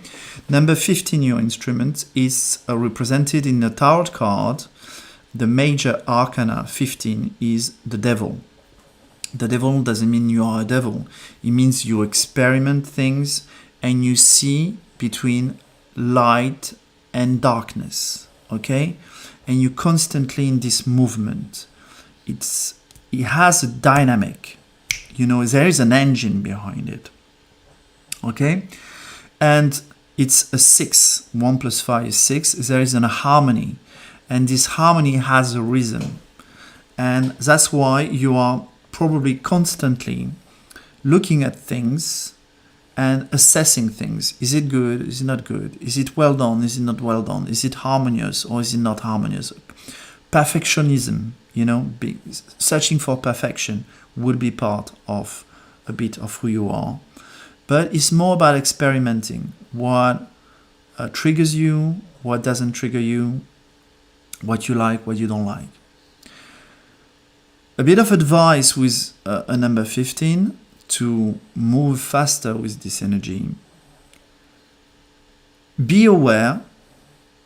Number 15, your instrument, is represented in the tarot card. The major arcana 15 is the devil. The devil doesn't mean you are a devil. It means you experiment things and you see between light and darkness, okay? And you're constantly in this movement. It has a dynamic. There is an engine behind it, okay? And it's a 6. 1 plus 5 is 6. There is a harmony. And this harmony has a rhythm. And that's why you are probably constantly looking at things and assessing things. Is it good? Is it not good? Is it well done? Is it not well done? Is it harmonious or is it not harmonious? Perfectionism, searching for perfection would be part of a bit of who you are. But it's more about experimenting. What triggers you, what doesn't trigger you, what you like, what you don't like. A bit of advice with a number 15 to move faster with this energy. Be aware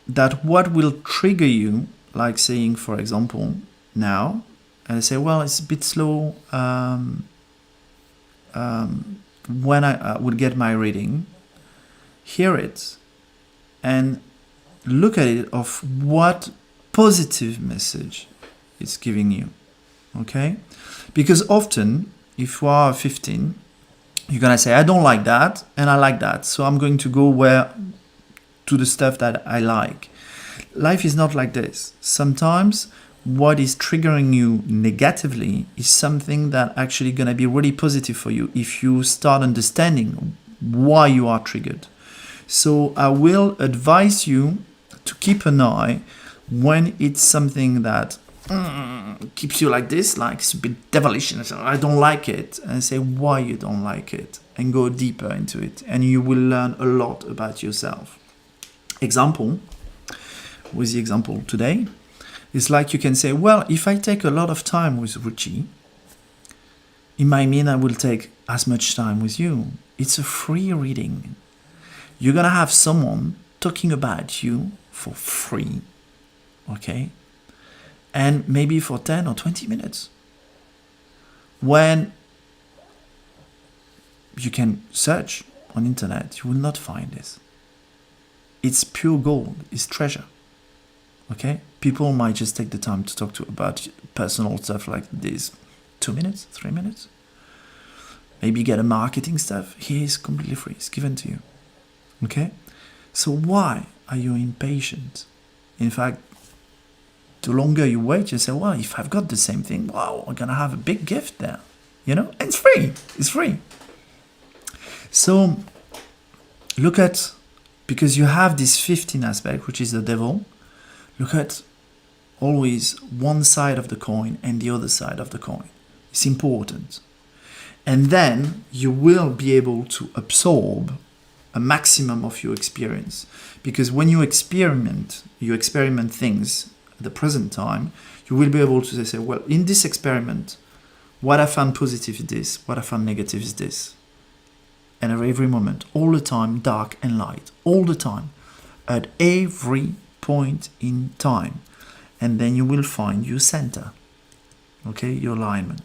that what will trigger you, like saying, for example, now, and I say, well, it's a bit slow when I would get my reading, hear it and look at it of what positive message it's giving you, okay? Because often, if you are 15, you're gonna say, I don't like that and I like that, so I'm going to go to the stuff that I like. Life is not like this. Sometimes what is triggering you negatively is something that actually gonna be really positive for you if you start understanding why you are triggered. So I will advise you to keep an eye when it's something that keeps you like this, like it's a bit devilish, and I don't like it, and say why you don't like it, and go deeper into it, and you will learn a lot about yourself. Example, with the example today, it's like you can say, well, if I take a lot of time with Ruchi, it might mean I will take as much time with you. It's a free reading. You're gonna have someone talking about you for free, okay? And maybe for 10 or 20 minutes. When you can search on internet, you will not find this. It's pure gold, it's treasure, okay? People might just take the time to talk about personal stuff like this. 2 minutes, 3 minutes. maybe get a marketing stuff. Here is completely free. It's given to you. Okay? So why are you impatient? In fact, the longer you wait, you say, well, if I've got the same thing, wow, I'm going to have a big gift there. You know, and it's free. It's free. So look at, because you have this 15 aspect, which is the devil, look at always one side of the coin and the other side of the coin. It's important. And then you will be able to absorb a maximum of your experience. Because when you experiment things at the present time, you will be able to say, well, in this experiment, what I found positive is this, what I found negative is this. And at every moment, all the time, dark and light, all the time, at every point in time. And then you will find your center, okay, your alignment.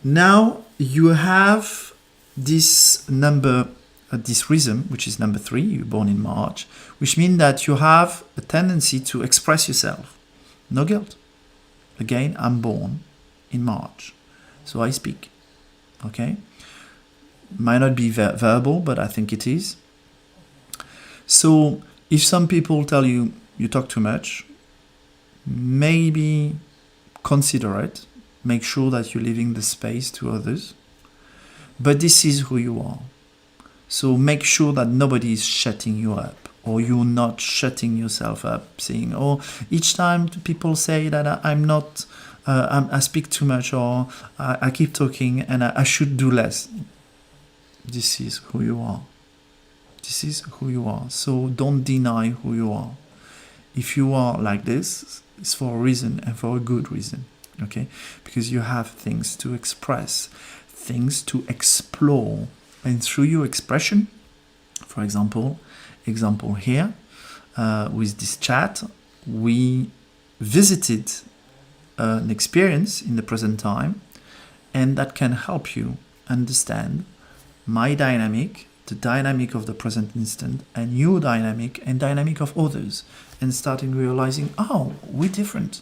Now you have this number, this rhythm, which is number 3, you're born in March, which means that you have a tendency to express yourself. No guilt. Again, I'm born in March, so I speak, okay? Might not be verbal, but I think it is. So if some people tell you, you talk too much, maybe consider it. Make sure that you're leaving the space to others. But this is who you are. So make sure that nobody is shutting you up, or you're not shutting yourself up, saying, oh, each time people say that I speak too much, or I keep talking and I should do less. This is who you are. This is who you are. So don't deny who you are. If you are like this, it's for a reason and for a good reason. Okay? Because you have things to express, things to explore. And through your expression, for example here, with this chat, we visited an experience in the present time, and that can help you understand my dynamic, the dynamic of the present instant, and your dynamic and dynamic of others, and starting realizing, oh, we're different.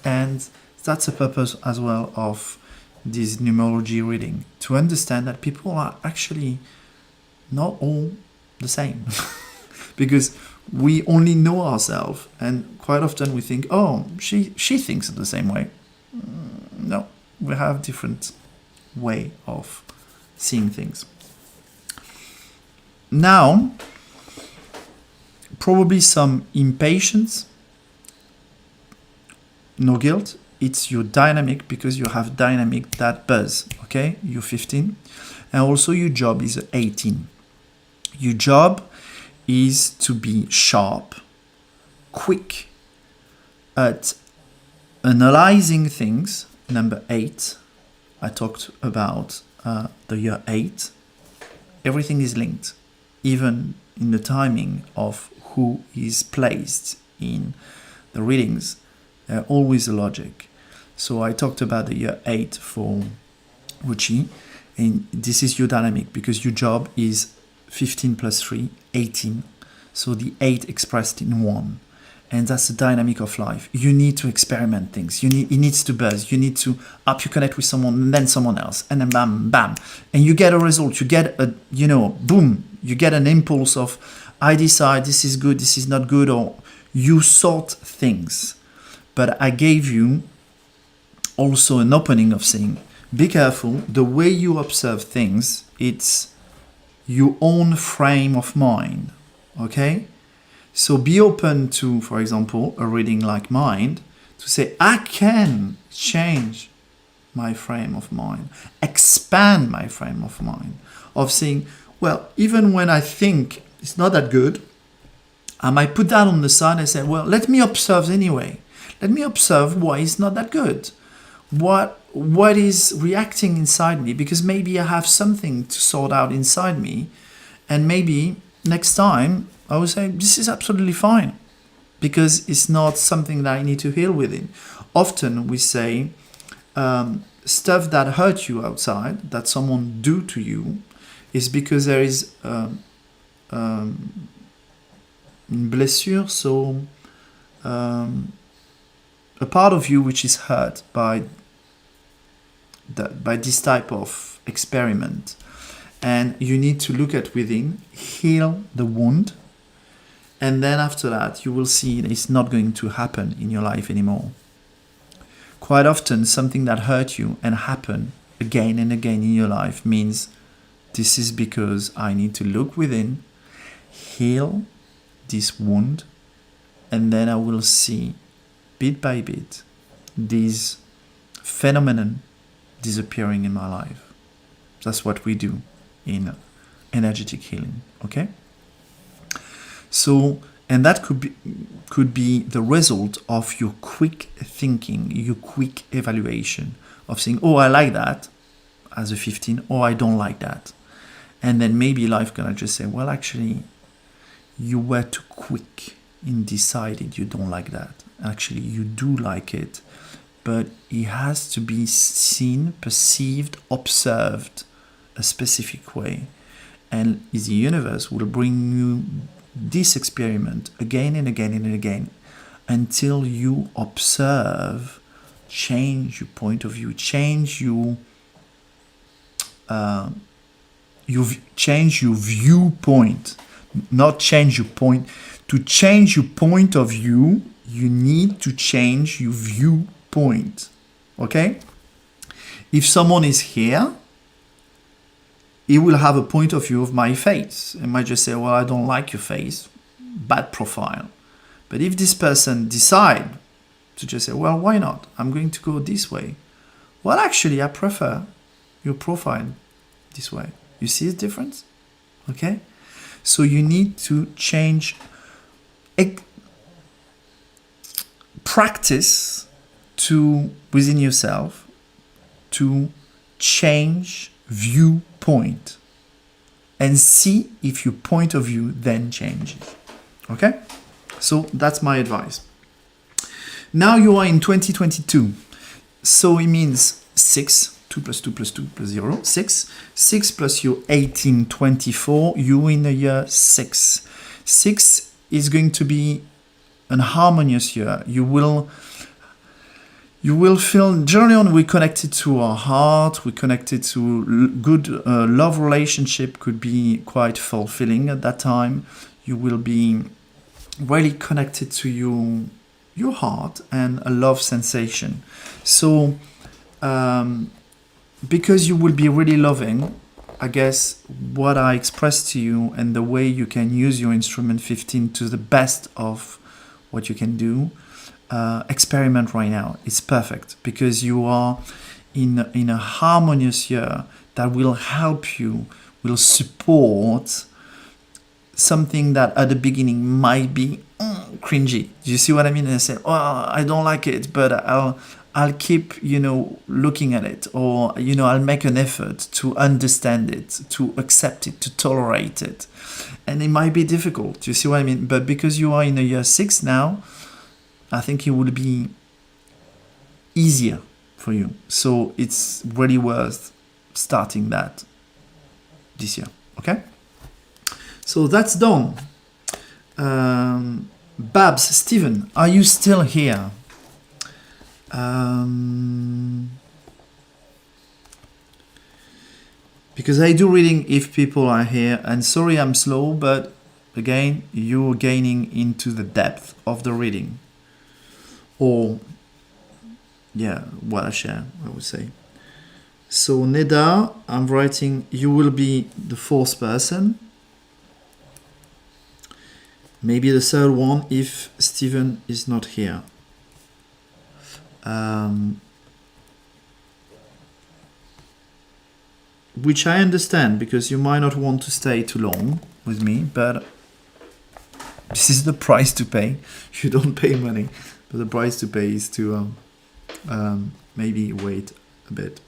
And that's the purpose as well of this numerology reading, to understand that people are actually not all the same. Because we only know ourselves, and quite often we think, oh, she thinks the same way. No, we have different way of seeing things. Now, probably some impatience, no guilt. It's your dynamic, because you have dynamic, that buzz, okay? You're 15. And also your job is 18. Your job is to be sharp, quick at analyzing things. Number 8, I talked about the year 8. Everything is linked, even in the timing of who is placed in the readings. There's always a logic. So I talked about the year 8 for Ruchi, and this is your dynamic, because your job is 15 plus 3, 18. So the 8 expressed in 1. And that's the dynamic of life. You need to experiment things. It needs to buzz. You need to you connect with someone, and then someone else, and then bam, bam. And you get a result. You get a, boom. You get an impulse of, I decide this is good, this is not good, or you sort things. But I gave you also an opening of saying, be careful, the way you observe things, it's your own frame of mind, okay? So be open to, for example, a reading like mine, to say, I can change my frame of mind, expand my frame of mind, of saying, well, even when I think it's not that good, I might put that on the side and say, well, let me observe anyway. Let me observe why it's not that good. What is reacting inside me, because maybe I have something to sort out inside me, and maybe next time I will say this is absolutely fine, because it's not something that I need to heal within. Often we say stuff that hurt you outside, that someone do to you, is because there is une blessure, so a part of you which is hurt by by this type of experiment. And you need to look at within, heal the wound, and then after that, you will see it's not going to happen in your life anymore. Quite often, something that hurt you and happen again and again in your life means this is because I need to look within, heal this wound, and then I will see bit by bit this phenomenon disappearing in my life. That's what we do in energetic healing, okay? So, and that could be the result of your quick thinking, your quick evaluation of saying, oh, I like that as a 15, or I don't like that. And then maybe life gonna just say, well, actually, you were too quick in deciding you don't like that. Actually, you do like it, but it has to be seen, perceived, observed a specific way. And the universe will bring you this experiment again and again and again until you observe, change your point of view, change your viewpoint, not change your point. To change your point of view, you need to change your viewpoint. Okay? If someone is here, he will have a point of view of my face. He might just say, well, I don't like your face, bad profile. But if this person decide to just say, well, why not? I'm going to go this way. Well, actually, I prefer your profile this way. You see the difference? Okay? So you need to change, practice to within yourself to change viewpoint and see if your point of view then changes. Okay? So that's my advice. Now you are in 2022. So it means 6, 2 plus 2 plus 2 plus 0, 6. 6 plus your 18, 24, you in the year 6. 6 is going to be an harmonious year. You will feel, generally on, we're connected to our heart, we're connected to good love relationship, could be quite fulfilling at that time. You will be really connected to your heart and a love sensation. So, because you will be really loving, I guess what I expressed to you and the way you can use your instrument 15 to the best of what you can do, experiment right now. It's perfect because you are in a harmonious year that will help you, will support something that at the beginning might be cringy. Do you see what I mean? And I say, oh, I don't like it, but I'll keep, looking at it, or, I'll make an effort to understand it, to accept it, to tolerate it. And it might be difficult. Do you see what I mean? But because you are in the year 6 now, I think it will be easier for you. So it's really worth starting that this year. Okay? So that's done. Babs, Stephen, are you still here? Because I do reading if people are here, and sorry I'm slow, but again, you're gaining into the depth of the reading. Or, what I share, I would say. So Neda, I'm writing, you will be the 4th person. Maybe the 3rd one if Stephen is not here. Which I understand because you might not want to stay too long with me, but this is the price to pay. You don't pay money, but the price to pay is to maybe wait a bit.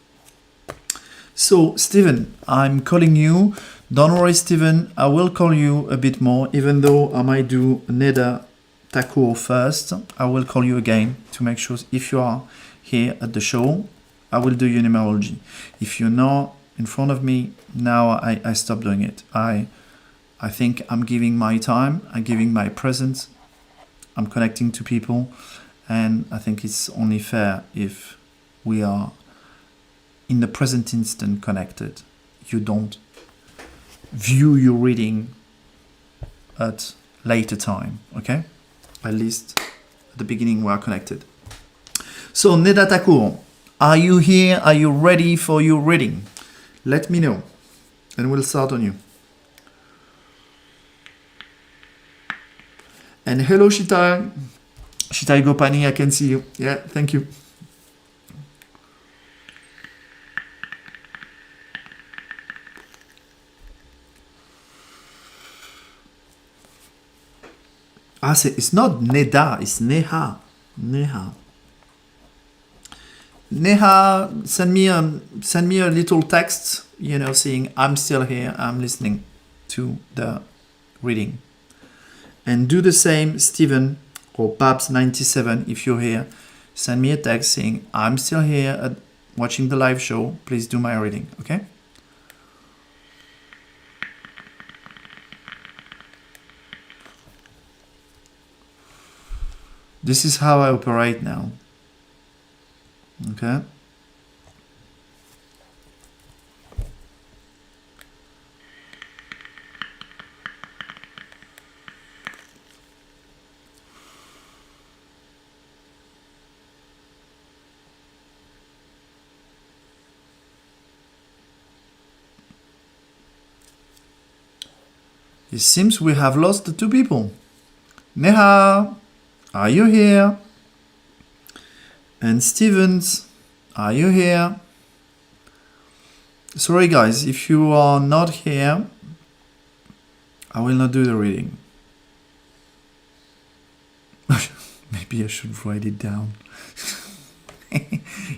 So, Stephen, I'm calling you. Don't worry, Stephen, I will call you a bit more, even though I might do Neda Takuo first. I will call you again to make sure if you are here at the show, I will do your numerology. If you're not in front of me, now I stop doing it. I think I'm giving my time, I'm giving my presence, I'm connecting to people, and I think it's only fair if we are in the present instant connected. You don't view your reading at later time, okay? At least at the beginning we are connected. So Neda Thakur, are you here? Are you ready for your reading? Let me know and we'll start on you. And hello Shitai Gopani, I can see you. Yeah, thank you. It's not Neda, it's Neha. Neha, send me a little text, you know, saying I'm still here, I'm listening to the reading. And do the same, Stephen or Babs97, if you're here, send me a text saying I'm still here watching the live show, please do my reading, okay? This is how I operate now. Okay. It seems we have lost the two people. Neha, are you here? And Stevens, are you here? Sorry guys, if you are not here, I will not do the reading. Maybe I should write it down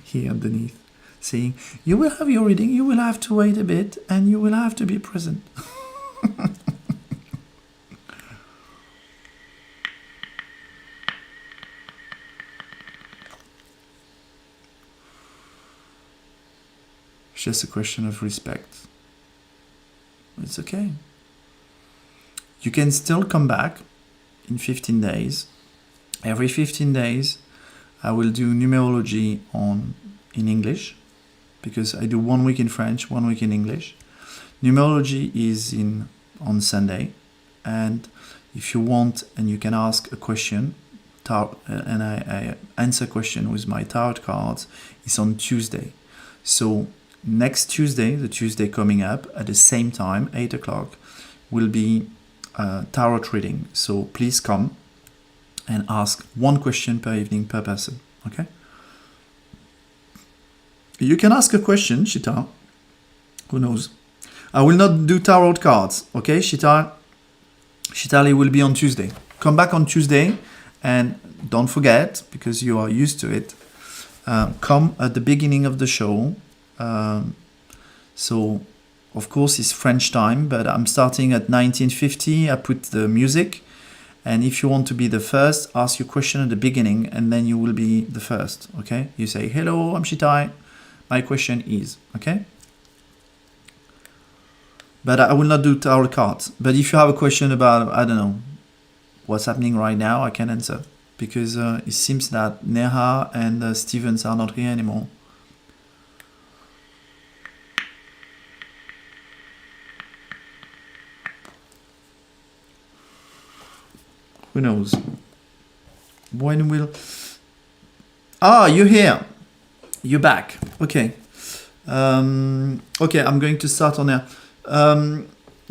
here underneath, saying you will have your reading, you will have to wait a bit and you will have to be present. Just a question of respect. It's okay. You can still come back in 15 days. Every 15 days, I will do numerology in English, because I do 1 week in French, 1 week in English. Numerology is on Sunday, and if you want, and you can ask a question, and I answer question with my tarot cards, it's on Tuesday. So next Tuesday, the Tuesday coming up at the same time, 8 o'clock, will be tarot reading. So please come and ask 1 question per evening per person, okay? You can ask a question, Shita. Who knows? I will not do tarot cards, okay, Shita? Shitali will be on Tuesday. Come back on Tuesday and don't forget, because you are used to it, come at the beginning of the show. So of course it's French time, but I'm starting at 1950. I put the music, and if you want to be the first, ask your question at the beginning and then you will be the first, okay? You say, hello, I'm Shitai, my question is, okay? But I will not do tarot cards. But if you have a question about, I don't know, what's happening right now, I can answer, because it seems that Neha and Stevens are not here anymore. Who knows? When will... Ah, you're here. You're back. Okay. Okay, I'm going to start on there.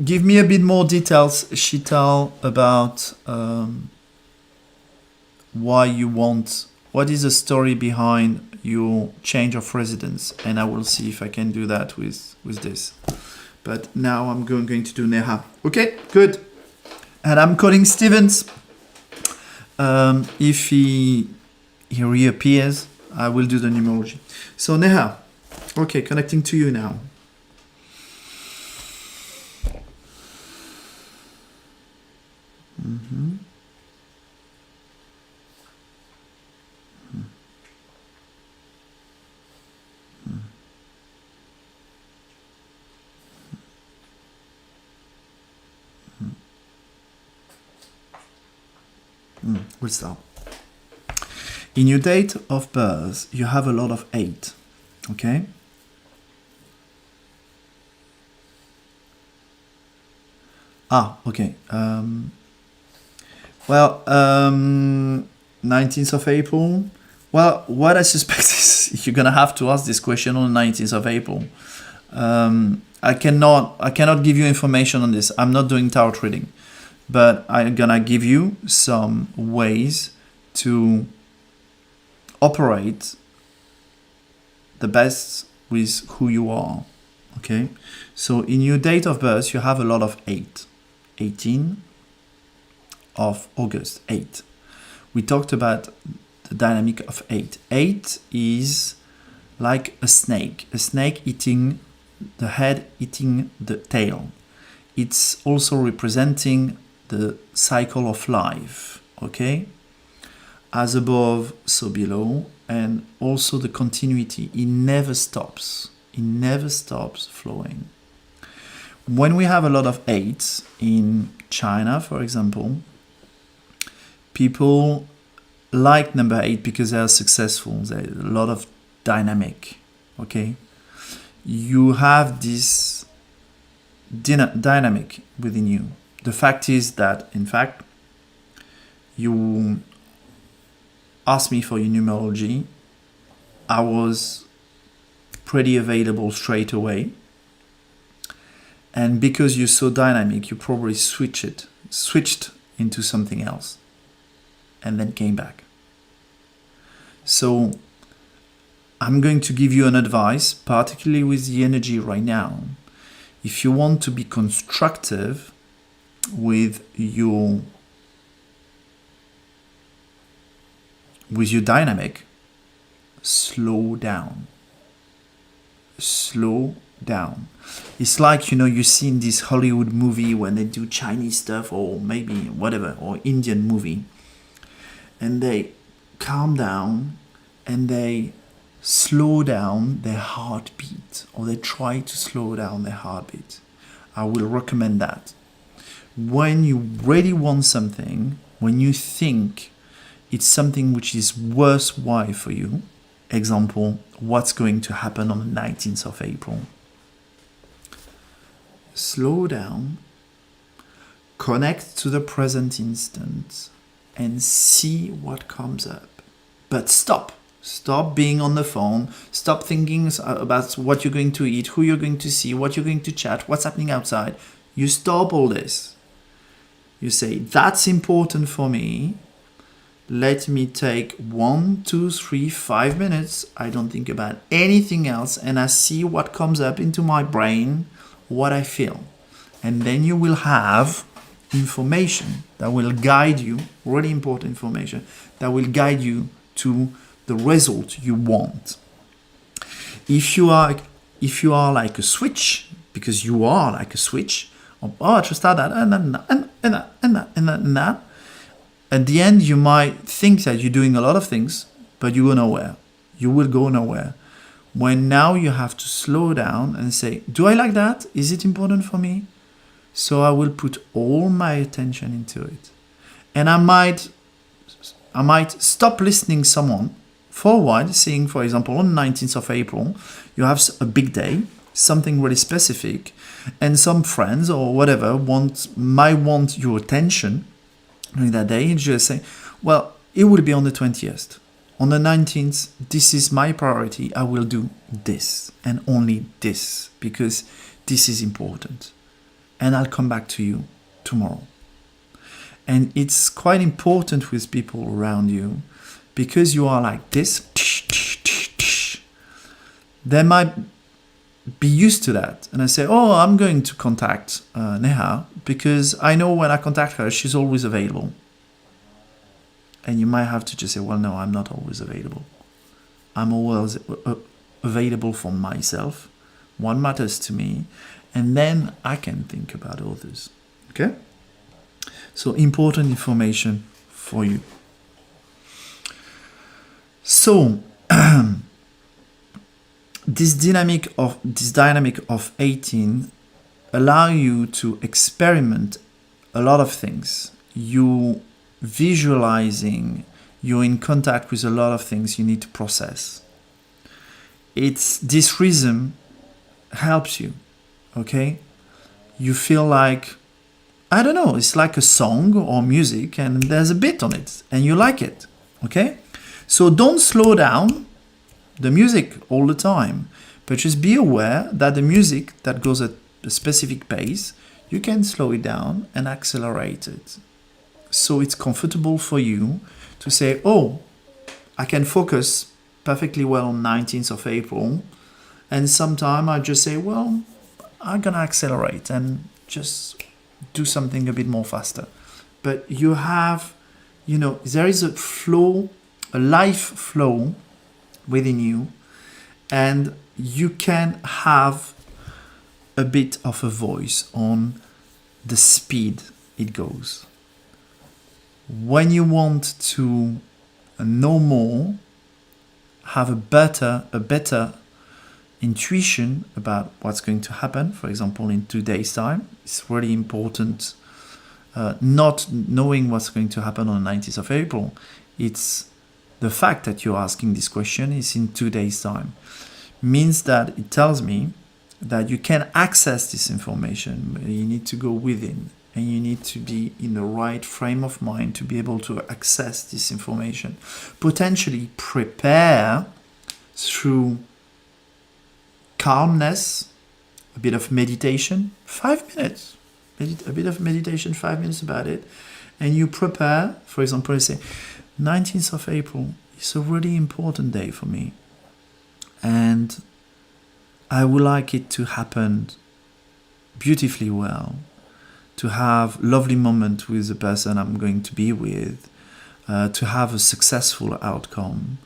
Give me a bit more details, Shital, about why you want... What is the story behind your change of residence? And I will see if I can do that with this. But now I'm going to do Neha. Okay, good. And I'm calling Stevens. If he reappears, I will do the numerology. So Neha, okay, connecting to you now. We'll start. In your date of birth, you have a lot of 8, okay? Okay. 19th of April. Well, what I suspect is you're gonna have to ask this question on the 19th of April. I cannot give you information on this. I'm not doing tarot reading, but I'm gonna give you some ways to operate the best with who you are. Okay, so in your date of birth, you have a lot of 18 of August, 8. We talked about the dynamic of 8. 8 is like a snake eating the head, eating the tail. It's also representing the cycle of life, okay? As above, so below, and also the continuity. It never stops. It never stops flowing. When we have a lot of 8s in China, for example, people like number 8 because they are successful. There's a lot of dynamic, okay? You have this dynamic within you. The fact is that, in fact, you asked me for your numerology. I was pretty available straight away. And because you're so dynamic, you probably switched into something else and then came back. So I'm going to give you an advice, particularly with the energy right now. If you want to be constructive with your dynamic, slow down. Slow down. It's like, you see in this Hollywood movie when they do Chinese stuff or maybe whatever, or Indian movie, and they calm down and they slow down their heartbeat, or they try to slow down their heartbeat. I will recommend that. When you really want something, when you think it's something which is worthwhile for you, example, what's going to happen on the 19th of April, slow down, connect to the present instant, and see what comes up. But stop being on the phone, stop thinking about what you're going to eat, who you're going to see, what you're going to chat, what's happening outside. You stop all this. You say, that's important for me. Let me take 1, 2, 3, 5 minutes. I don't think about anything else, and I see what comes up into my brain, what I feel. And then you will have information that will guide you, really important information, that will guide you to the result you want. If you are like a switch, because you are like a switch, I just start that and that. At the end, you might think that you're doing a lot of things, but you go nowhere. You will go nowhere. When now you have to slow down and say, do I like that? Is it important for me? So I will put all my attention into it. And I might stop listening to someone for a while, saying, for example, on the 19th of April, you have a big day, something really specific, and some friends or whatever might want your attention during that day, and just say, well, it will be on the 20th. On the 19th, this is my priority. I will do this and only this because this is important. And I'll come back to you tomorrow. And it's quite important with people around you because you are like this. They might be used to that. And I say, oh, I'm going to contact Neha because I know when I contact her, she's always available. And you might have to just say, well, no, I'm not always available. I'm always available for myself. One matters to me. And then I can think about others. Okay? So important information for you. So this dynamic of 18 allow you to experiment a lot of things. You visualizing, you're in contact with a lot of things you need to process. This rhythm helps you, okay? You feel like I don't know, it's like a song or music and there's a beat on it and you like it, okay? So don't slow down the music all the time, but just be aware that the music that goes at a specific pace, you can slow it down and accelerate it. So it's comfortable for you to say, oh, I can focus perfectly well on 19th of April. And sometime I just say, well, I'm going to accelerate and just do something a bit more faster. But you have, there is a flow, a life flow within you, and you can have a bit of a voice on the speed it goes. When you want to know more, have a better intuition about what's going to happen, for example, in 2 days' time, it's really important. Not knowing what's going to happen on the 19th of April, it's the fact that you're asking this question is in 2 days' time. Means that it tells me that you can access this information, but you need to go within and you need to be in the right frame of mind to be able to access this information. Potentially prepare through calmness, a bit of meditation, 5 minutes, a bit of meditation, 5 minutes about it, and you prepare. For example, I say 19th of April is a really important day for me, and I would like it to happen beautifully well, to have lovely moment with the person I'm going to be with, to have a successful outcome,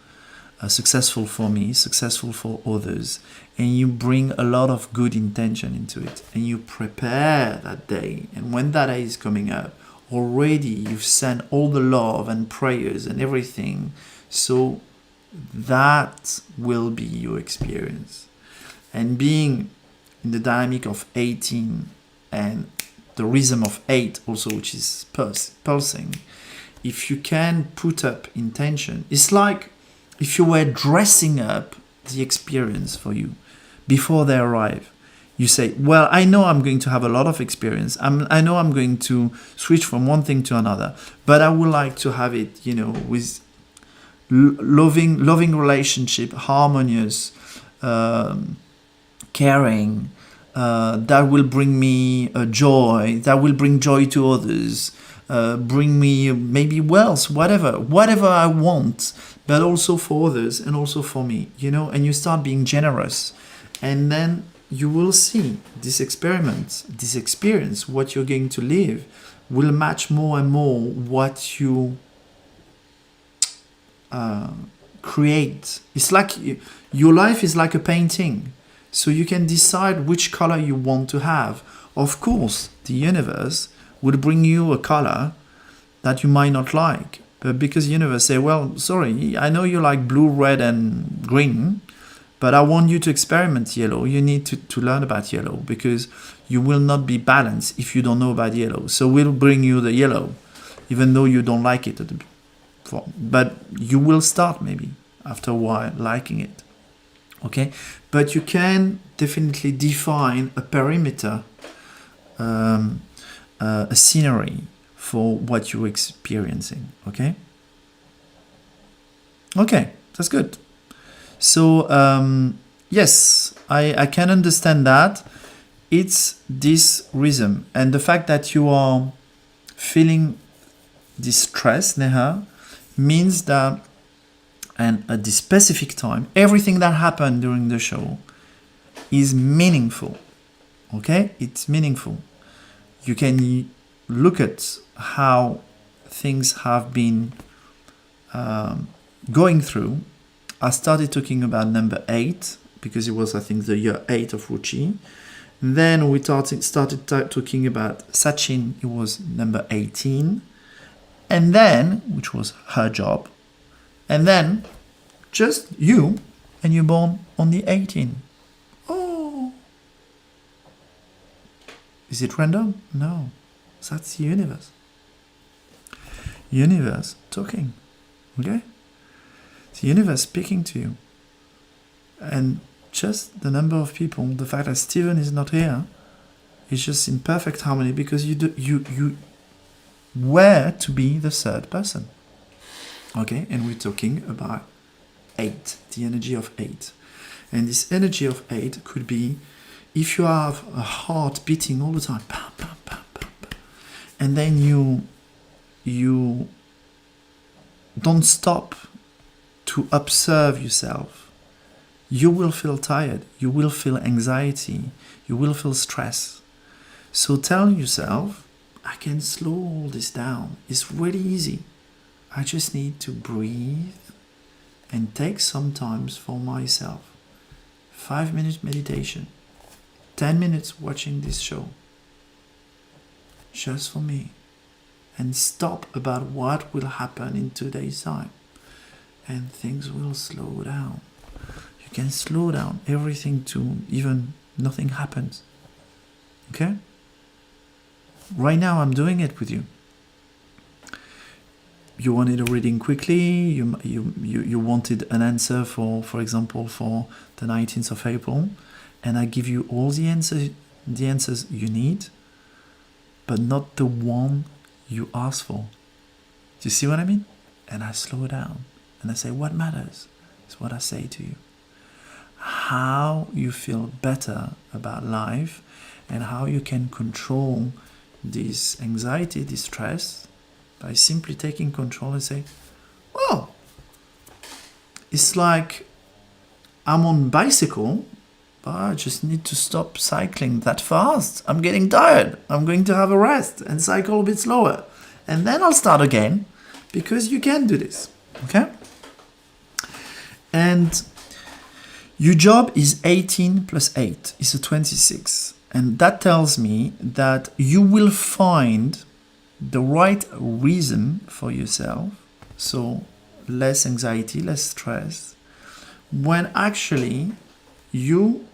successful for me, successful for others, and you bring a lot of good intention into it, and you prepare that day, and when that day is coming up, already you've sent all the love and prayers and everything, so that will be your experience. And being in the dynamic of 18 and the rhythm of 8 also, which is pulsing, if you can put up intention, it's like if you were dressing up the experience for you before they arrive. You say, well, I know I'm going to have a lot of experience. I know I'm going to switch from one thing to another, but I would like to have it, with loving relationship, harmonious, caring, that will bring me joy, that will bring joy to others, bring me maybe wealth, whatever I want, but also for others and also for me, and you start being generous, and then you will see this experience, what you're going to live will match more and more what you create. It's like your life is like a painting. So you can decide which color you want to have. Of course, the universe would bring you a color that you might not like. But because the universe say, well, sorry, I know you like blue, red, and green, but I want you to experiment yellow. You need to learn about yellow because you will not be balanced if you don't know about yellow. So we'll bring you the yellow, even though you don't like it. But you will start maybe after a while liking it. Okay, but you can definitely define a perimeter, a scenery for what you're experiencing. Okay, that's good. So yes, I can understand that. It's this rhythm and the fact that you are feeling this stress, Neha, means that. And at this specific time, everything that happened during the show is meaningful. Okay? It's meaningful. You can look at how things have been going through. I started talking about number 8 because it was, I think, the year 8 of Ruchi. Then we started talking about Sachin. It was number 18. And then, which was her job. And then, just you, and you're born on the 18th. Oh. Is it random? No. That's the universe. Universe talking. Okay? The universe speaking to you. And just the number of people, the fact that Steven is not here, It's just in perfect harmony because you were to be the third person. Okay, and we're talking about 8, the energy of 8. And this energy of 8 could be if you have a heart beating all the time, pam, pam, pam, pam, pam, and then you don't stop to observe yourself, you will feel tired, you will feel anxiety, you will feel stress. So tell yourself, I can slow all this down. It's really easy. I just need to breathe and take some time for myself. 5-minute meditation, 10 minutes watching this show, just for me, and stop about what will happen in 2 days' time, and things will slow down. You can slow down everything to even nothing happens. Okay? Right now I'm doing it with you. You wanted a reading quickly, you wanted an answer for example, for the 19th of April, and I give you all the answers you need, but not the one you asked for. Do you see what I mean? And I slow down, and I say, what matters is what I say to you. How you feel better about life, and how you can control this anxiety, this stress, by simply taking control and say, oh, it's like I'm on bicycle, but I just need to stop cycling that fast. I'm getting tired. I'm going to have a rest and cycle a bit slower. And then I'll start again, because you can do this, okay? And your job is 18 plus 8. It's a 26. And that tells me that you will find the right reason for yourself, so less anxiety, less stress, when actually you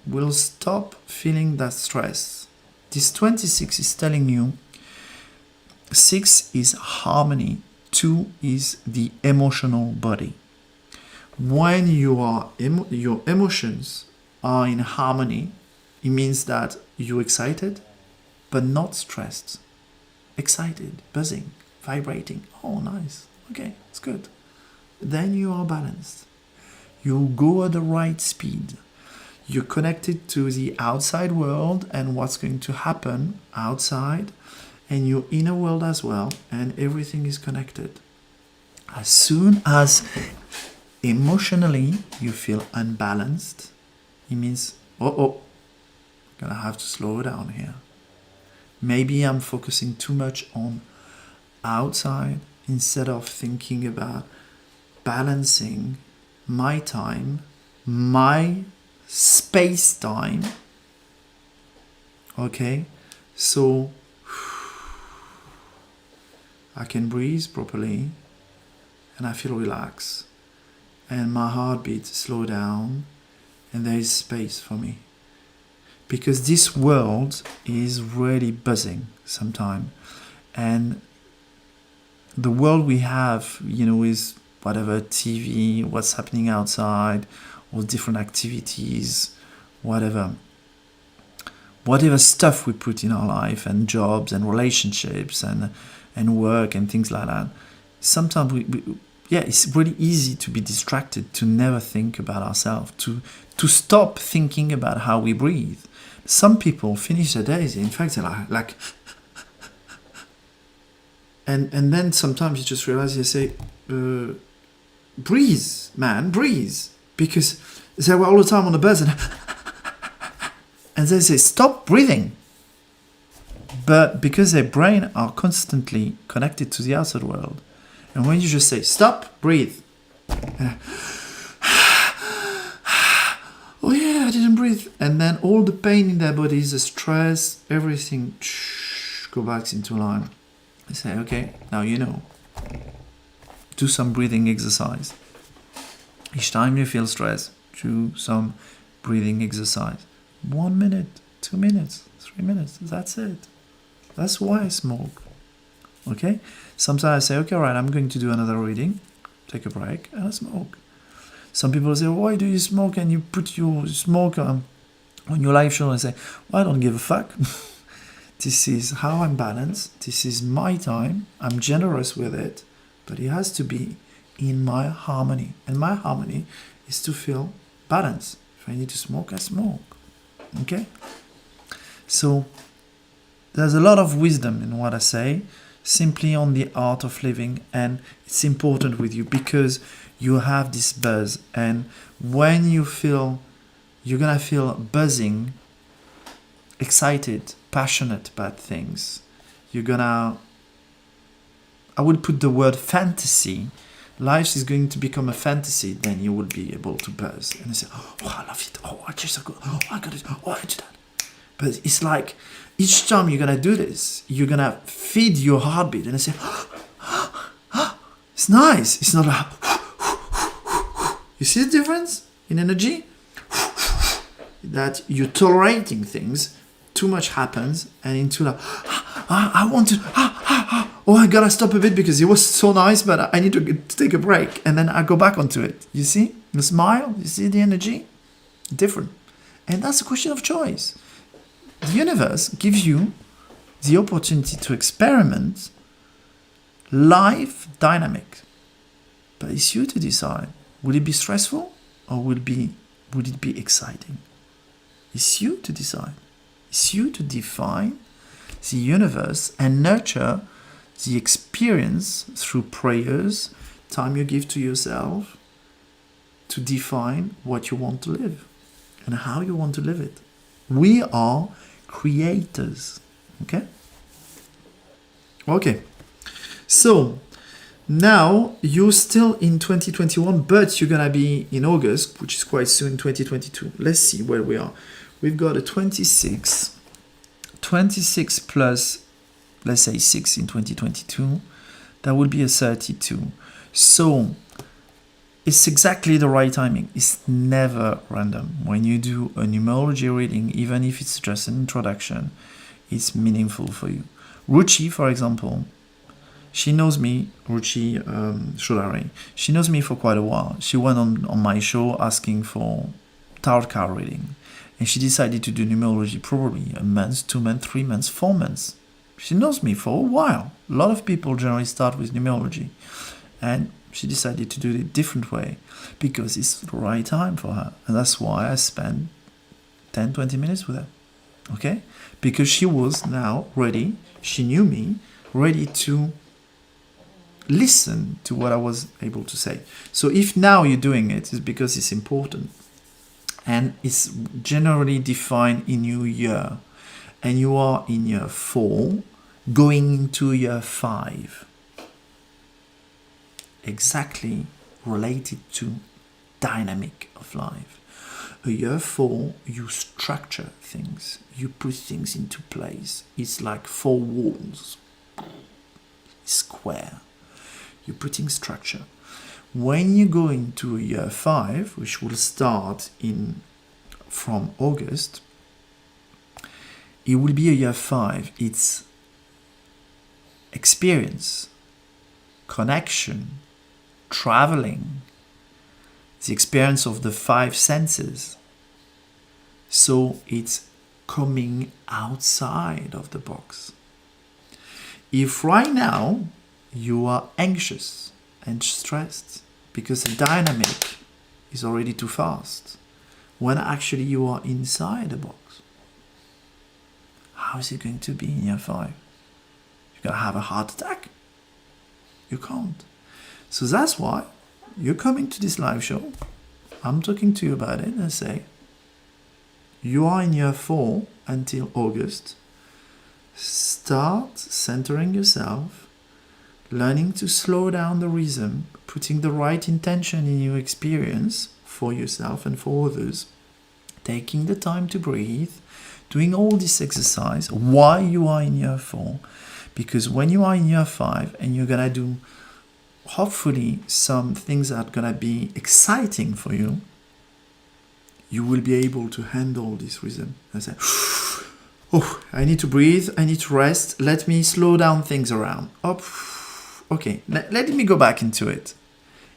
will stop feeling that stress. This 26 is telling you 6 is harmony, 2 is the emotional body. When your emotions are in harmony, it means that you're excited but not stressed. Excited, buzzing, vibrating. Oh, nice. Okay, it's good. Then you are balanced. You go at the right speed. You're connected to the outside world and what's going to happen outside, and your inner world as well, and everything is connected. As soon as emotionally you feel unbalanced, it means, gonna have to slow down here. Maybe I'm focusing too much on outside instead of thinking about balancing my time, my space-time. Okay? So I can breathe properly and I feel relaxed and my heartbeat slow down and there is space for me. Because this world is really buzzing sometimes. And the world we have, is whatever TV, what's happening outside, or different activities, whatever stuff we put in our life, and jobs and relationships and work and things like that. Sometimes it's really easy to be distracted, to never think about ourselves, to stop thinking about how we breathe. Some people finish their days, in fact, they're like and then sometimes you just realize, you say, breathe, man, breathe. Because they were all the time on the bus and they say, stop breathing. But because their brain are constantly connected to the outside world, and when you just say, stop, breathe. Oh yeah, I didn't breathe. And then all the pain in their bodies, the stress, everything, go back into line. I say, okay, now you know. Do some breathing exercise. Each time you feel stress, do some breathing exercise. 1 minute, 2 minutes, 3 minutes, that's it. That's why I smoke. Okay? Sometimes I say, okay, right, I'm going to do another reading, take a break, and I smoke. Some people say, why do you smoke and you put your smoke on your live show and say, well, I don't give a fuck. This is how I'm balanced. This is my time. I'm generous with it, but it has to be in my harmony. And my harmony is to feel balance. If I need to smoke, I smoke. Okay? So there's a lot of wisdom in what I say, simply on the art of living, and it's important with you because you have this buzz, and when you feel, you're gonna feel buzzing, excited, passionate about things. You're gonna, I would put the word fantasy. Life is going to become a fantasy, then you will be able to buzz and say, oh, I love it. Oh, I just so good. Oh, I got it. Oh, I do that. But it's like each time you're gonna do this, you're gonna feed your heartbeat and say, it's nice. It's not like, you see the difference in energy? That you're tolerating things, too much happens, and into like, I want to, oh, I gotta stop a bit because it was so nice, but I need to take a break, and then I go back onto it. You see the smile? You see the energy? Different. And that's a question of choice. The universe gives you the opportunity to experiment life dynamic, but it's you to decide. Will it be stressful or would it be exciting? It's you to decide. It's you to define the universe and nurture the experience through prayers, time you give to yourself, to define what you want to live and how you want to live it. We are creators. Okay? Okay. So, now you're still in 2021, but you're going to be in August, which is quite soon, 2022. Let's see where we are. We've got a 26 plus, let's say 6 in 2022. That would be a 32. So it's exactly the right timing. It's never random. When you do a numerology reading, even if it's just an introduction, it's meaningful for you. Ruchi, for example, she knows me, Ruchi Shodari. She knows me for quite a while. She went on my show asking for tarot card reading. And she decided to do numerology probably a month, 2 months, 3 months, 4 months. She knows me for a while. A lot of people generally start with numerology. And she decided to do it a different way because it's the right time for her. And that's why I spent 10, 20 minutes with her. Okay? Because she was now ready. She knew me, ready to listen to what I was able to say. So if now you're doing it, it's because it's important. And it's generally defined in your year. And you are in year 4, going into year 5. Exactly related to dynamic of life. A year 4, you structure things. You put things into place. It's like 4 walls. Square. You're putting structure. When you go into year 5, which will start from August, it will be a year 5. It's experience, connection, traveling, the experience of the 5 senses. So it's coming outside of the box. If right now you are anxious and stressed because the dynamic is already too fast, when actually you are inside the box, how is it going to be in year 5? You're going to have a heart attack? You can't. So that's why you're coming to this live show. I'm talking to you about it and I say, you are in year 4 until August. Start centering yourself, learning to slow down the rhythm, putting the right intention in your experience for yourself and for others, taking the time to breathe, doing all this exercise while you are in year 4. Because when you are in year 5 and you're going to do hopefully some things that are going to be exciting for you, you will be able to handle this rhythm and say, oh, I need to breathe, I need to rest, let me slow down things around. Up. Okay, let me go back into it.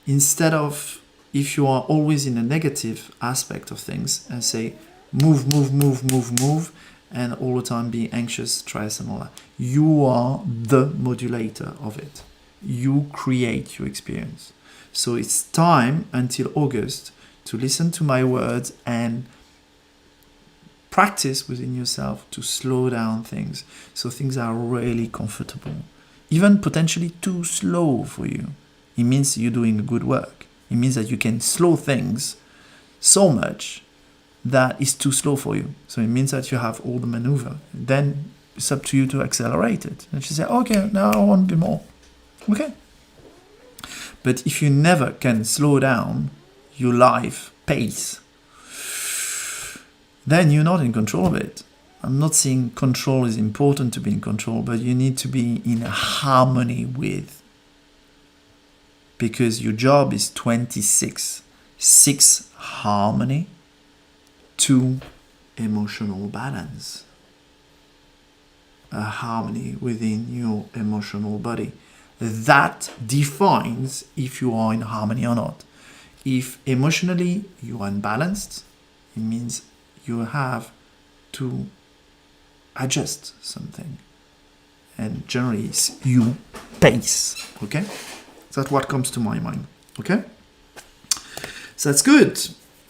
Instead of, if you are always in a negative aspect of things, and say, move, and all the time be anxious, stress, and all that. You are the modulator of it. You create your experience. So it's time until August to listen to my words and practice within yourself to slow down things so things are really comfortable, even potentially too slow for you. It means you're doing good work. It means that you can slow things so much that it's too slow for you. So it means that you have all the maneuver. Then it's up to you to accelerate it. And you say, okay, now I want to be more. Okay. But if you never can slow down your life pace, then you're not in control of it. I'm not saying control is important to be in control, but you need to be in harmony with. Because your job is 26. 6, harmony. 2, emotional balance. A harmony within your emotional body. That defines if you are in harmony or not. If emotionally you are unbalanced, it means you have to adjust something. And generally it's you pace. Okay? That's what comes to my mind. Okay? So that's good.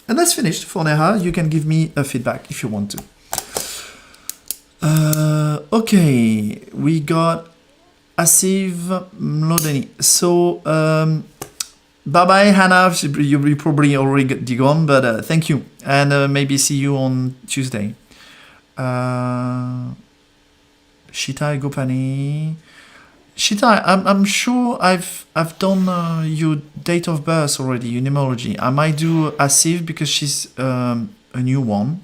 And that's finished for Neha. You can give me a feedback if you want to. Okay, we got Asiv Mlodeni. So, bye-bye, Hannah. You'll probably already gone, but thank you. And maybe see you on Tuesday. Shitai Gopani. Shitai, I'm sure I've done your date of birth already, your numerology. I might do Asiv because she's a new one.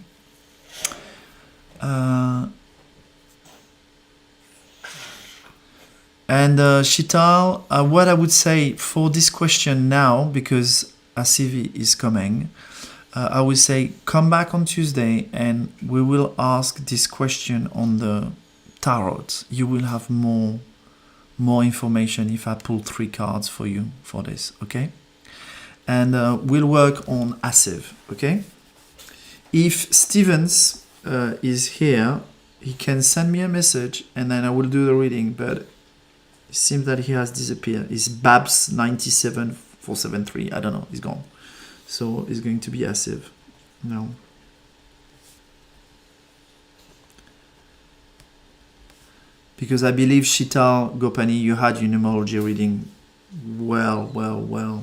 And Shital, what I would say for this question now, because Asivi is coming, I would say come back on Tuesday and we will ask this question on the tarot. You will have more information if I pull 3 cards for you for this, okay? And we'll work on Asiv, okay? If Stevens is here, he can send me a message and then I will do the reading, but it seems that he has disappeared. It's Babs 97473. I don't know. He's gone. So it's going to be Asiv. No. Because I believe Shital Gopani, you had your numerology reading well. A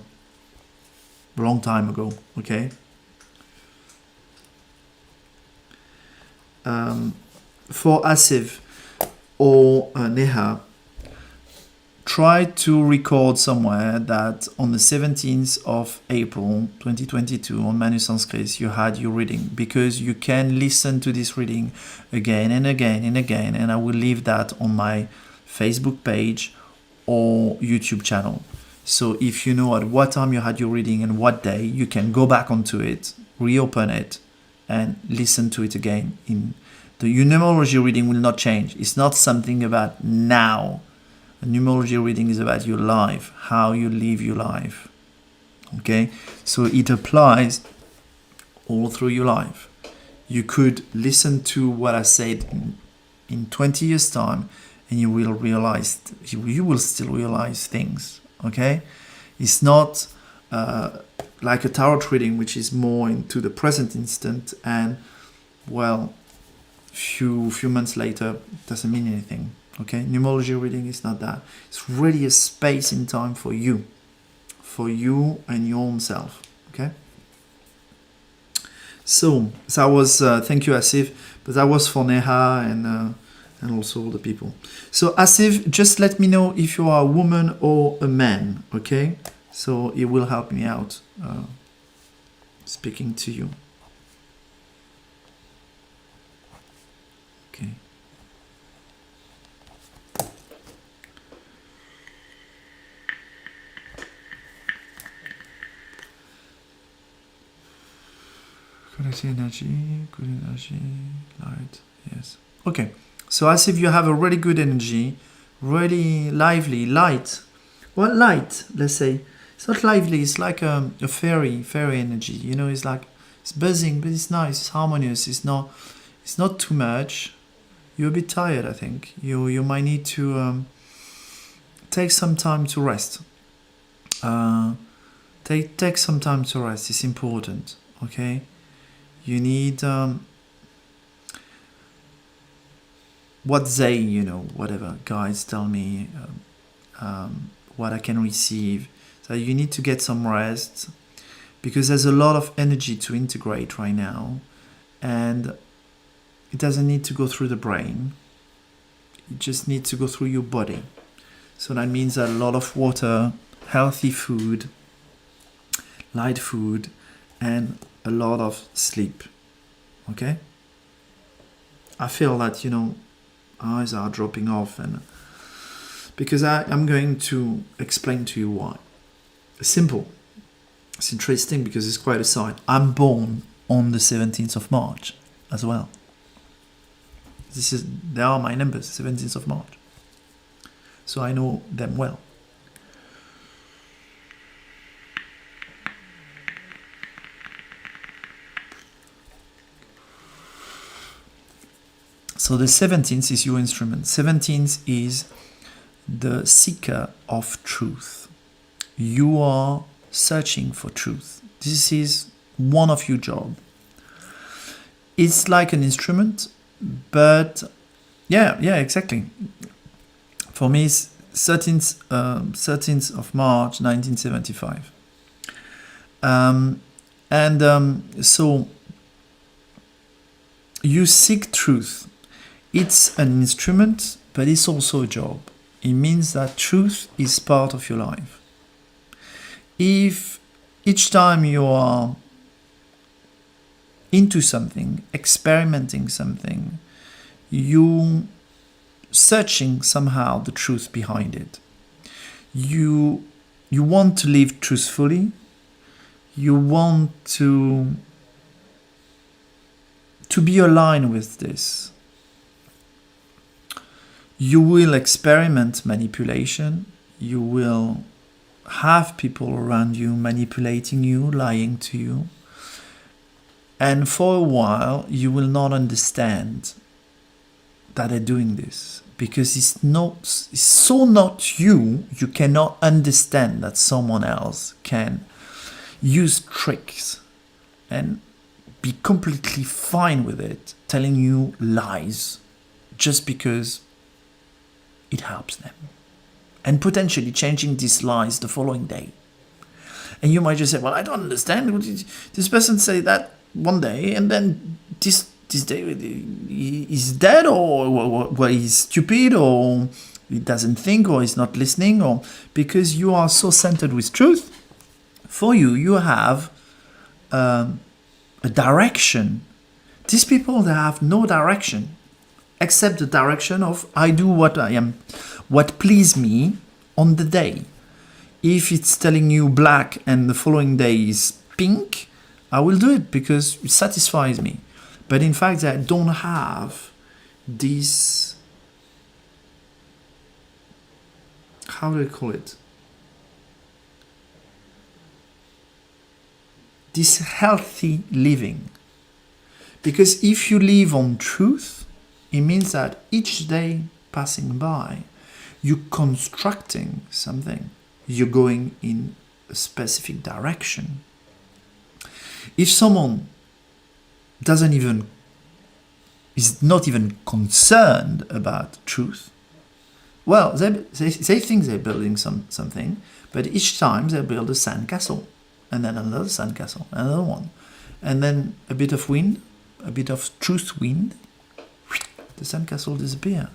long time ago. Okay. For Asiv or Neha, try to record somewhere that on the 17th of April 2022 on ManuSensCris you had your reading, because you can listen to this reading again and again and again, and I will leave that on my Facebook page or YouTube channel. So if you know at what time you had your reading and what day, you can go back onto it, reopen it, and listen to it again. Your numerology reading will not change. It's not something about now. A numerology reading is about your life, how you live your life. Okay, so it applies all through your life. You could listen to what I said in 20 years' time, and you will realize, you will still realize things. Okay, it's not like a tarot reading, which is more into the present instant, and well, few months later doesn't mean anything. Okay, numerology reading is not that. It's really a space in time for you and your own self. Okay. So that was thank you, Asif, but that was for Neha and also all the people. So Asif, just let me know if you are a woman or a man. Okay, so it will help me out speaking to you. Okay. Good energy, light, yes. Okay, so as if you have a really good energy, really lively, light. What light, let's say? It's not lively, it's like a fairy energy, you know, it's like It's buzzing, but it's nice. It's harmonious. It's not too much. You're a bit tired, I think. You might need to take some time to rest. Take some time to rest. It's important. Okay. You need what they, whatever guides tell me, what I can receive. So you need to get some rest because there's a lot of energy to integrate right now, and it doesn't need to go through the brain. It just needs to go through your body. So that means that a lot of water, healthy food, light food, and a lot of sleep. Okay? I feel that, eyes are dropping off, and because I'm going to explain to you why. Simple. It's interesting because it's quite a sign. I'm born on the 17th of March as well. They are my numbers, 17th of March. So I know them well. So the 17th is your instrument. 17th is the seeker of truth. You are searching for truth. This is one of your job. It's like an instrument, but yeah, exactly. For me, it's 13th of March, 1975. So you seek truth. It's an instrument, but it's also a job. It means that truth is part of your life. If each time you are into something, experimenting something, you searching somehow the truth behind it. You want to live truthfully. You want to be aligned with this. You will experiment manipulation. You will have people around you manipulating you, lying to you. And for a while, you will not understand that they're doing this because it's so not you. You cannot understand that someone else can use tricks and be completely fine with it, telling you lies just because it helps them, and potentially changing these lies the following day. And you might just say, well, I don't understand. This person say that one day, and then this day he's dead, or he's stupid, or he doesn't think, or he's not listening, or because you are so centered with truth. For you have a direction. These people, they have no direction except the direction of I do what please me on the day. If it's telling you black and the following day is pink, I will do it because it satisfies me. But in fact, I don't have this, how do I call it? This healthy living. Because if you live on truth, it means that each day passing by, you're constructing something. You're going in a specific direction. If someone is not even concerned about truth, well, they think they're building something, but each time they build a sand castle, and then another sand castle, another one, and then a bit of wind, a bit of truth wind, the sandcastle disappear.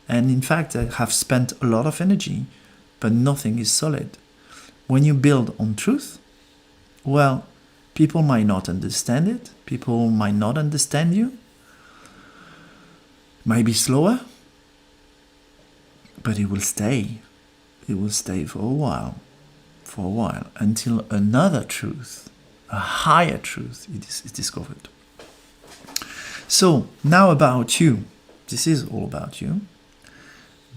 And in fact, I have spent a lot of energy, but nothing is solid. When you build on truth, well, people might not understand it. People might not understand you. Might be slower, but it will stay. It will stay for a while, until another truth, a higher truth is discovered. So now about you. This is all about you.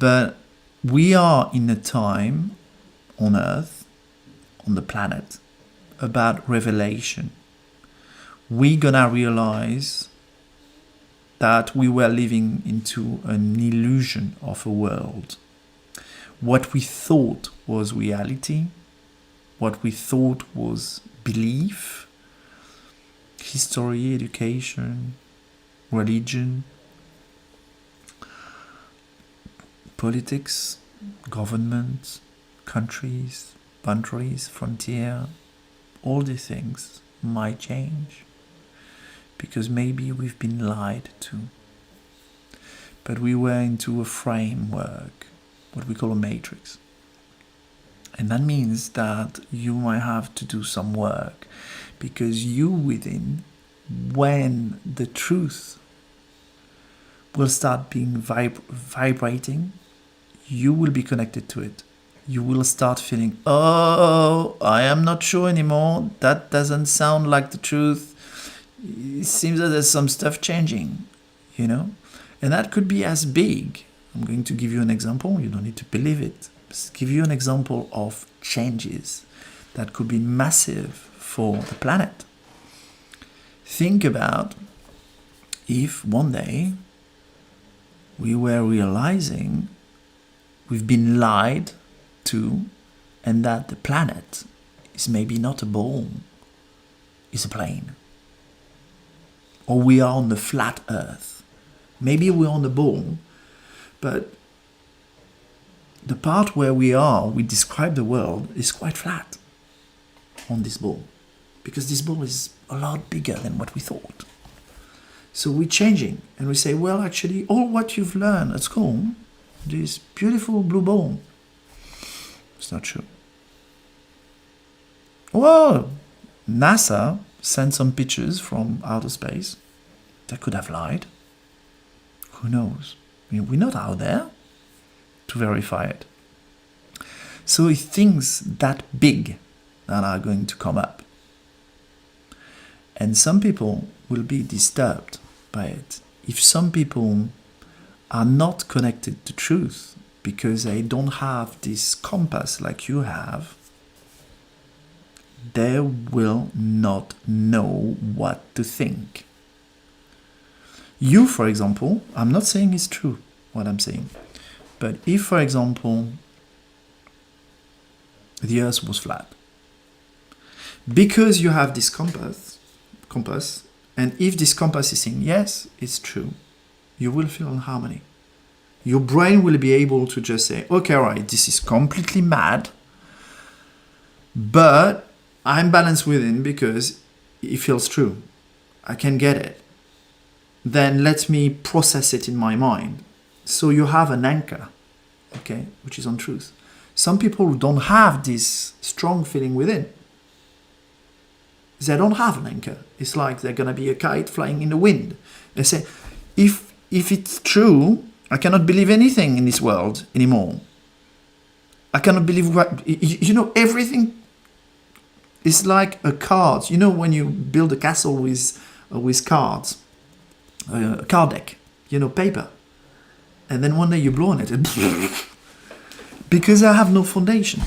But we are in a time on Earth, on the planet, about revelation. we're gonna realize that we were living into an illusion of a world. What we thought was reality, what we thought was belief, history, education, religion, politics, government, countries, boundaries, frontier, all these things might change because maybe we've been lied to. But we were into a framework, what we call a matrix. And that means that you might have to do some work because you within, when the truth will start being vibrating, you will be connected to it. You will start feeling, oh, I am not sure anymore. That doesn't sound like the truth. It seems that there's some stuff changing, you know? And that could be as big. I'm going to give you an example. You don't need to believe it. Just give you an example of changes that could be massive for the planet. Think about if one day we were realizing we've been lied to and that the planet is maybe not a ball, it's a plane. Or we are on the flat earth. Maybe we're on the ball, but the part where we describe the world, is quite flat on this ball. Because this ball is a lot bigger than what we thought. So we're changing and we say, well, actually, all what you've learned at school, this beautiful blue ball, it's not true. Well, NASA sent some pictures from outer space. They could have lied. Who knows? I mean, we're not out there to verify it. So it's things that big that are going to come up. And some people will be disturbed by it. If some people are not connected to truth because they don't have this compass like you have, they will not know what to think. You, for example, I'm not saying it's true what I'm saying, but if, for example, the earth was flat, because you have this compass, and if this compass is saying, yes, it's true, you will feel in harmony. Your brain will be able to just say, okay, all right, this is completely mad, but I'm balanced within because it feels true. I can get it. Then let me process it in my mind. So you have an anchor, okay, which is on truth. Some people don't have this strong feeling within. They don't have an anchor. It's like they're going to be a kite flying in the wind. They say, if it's true, I cannot believe anything in this world anymore. I cannot believe what, you know, everything is like a card. You know, when you build a castle with cards, a card deck, you know, paper. And then one day you blow on it, and because I have no foundation.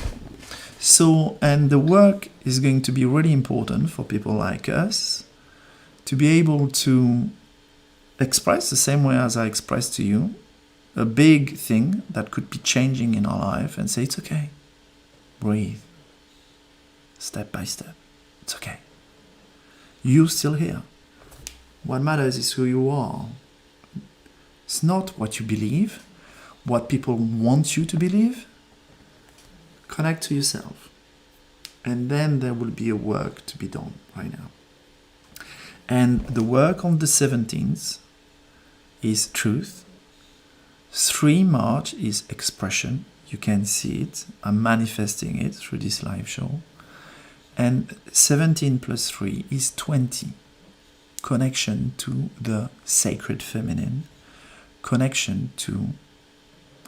So, and the work is going to be really important for people like us to be able to express the same way as I expressed to you, a big thing that could be changing in our life and say, it's okay, breathe, step by step, it's okay. You're still here. What matters is who you are. It's not what you believe, what people want you to believe. Connect to yourself. And then there will be a work to be done right now. And the work on the 17th is truth. 3 March is expression. You can see it. I'm manifesting it through this live show. And 17 plus 3 is 20. Connection to the sacred feminine. Connection to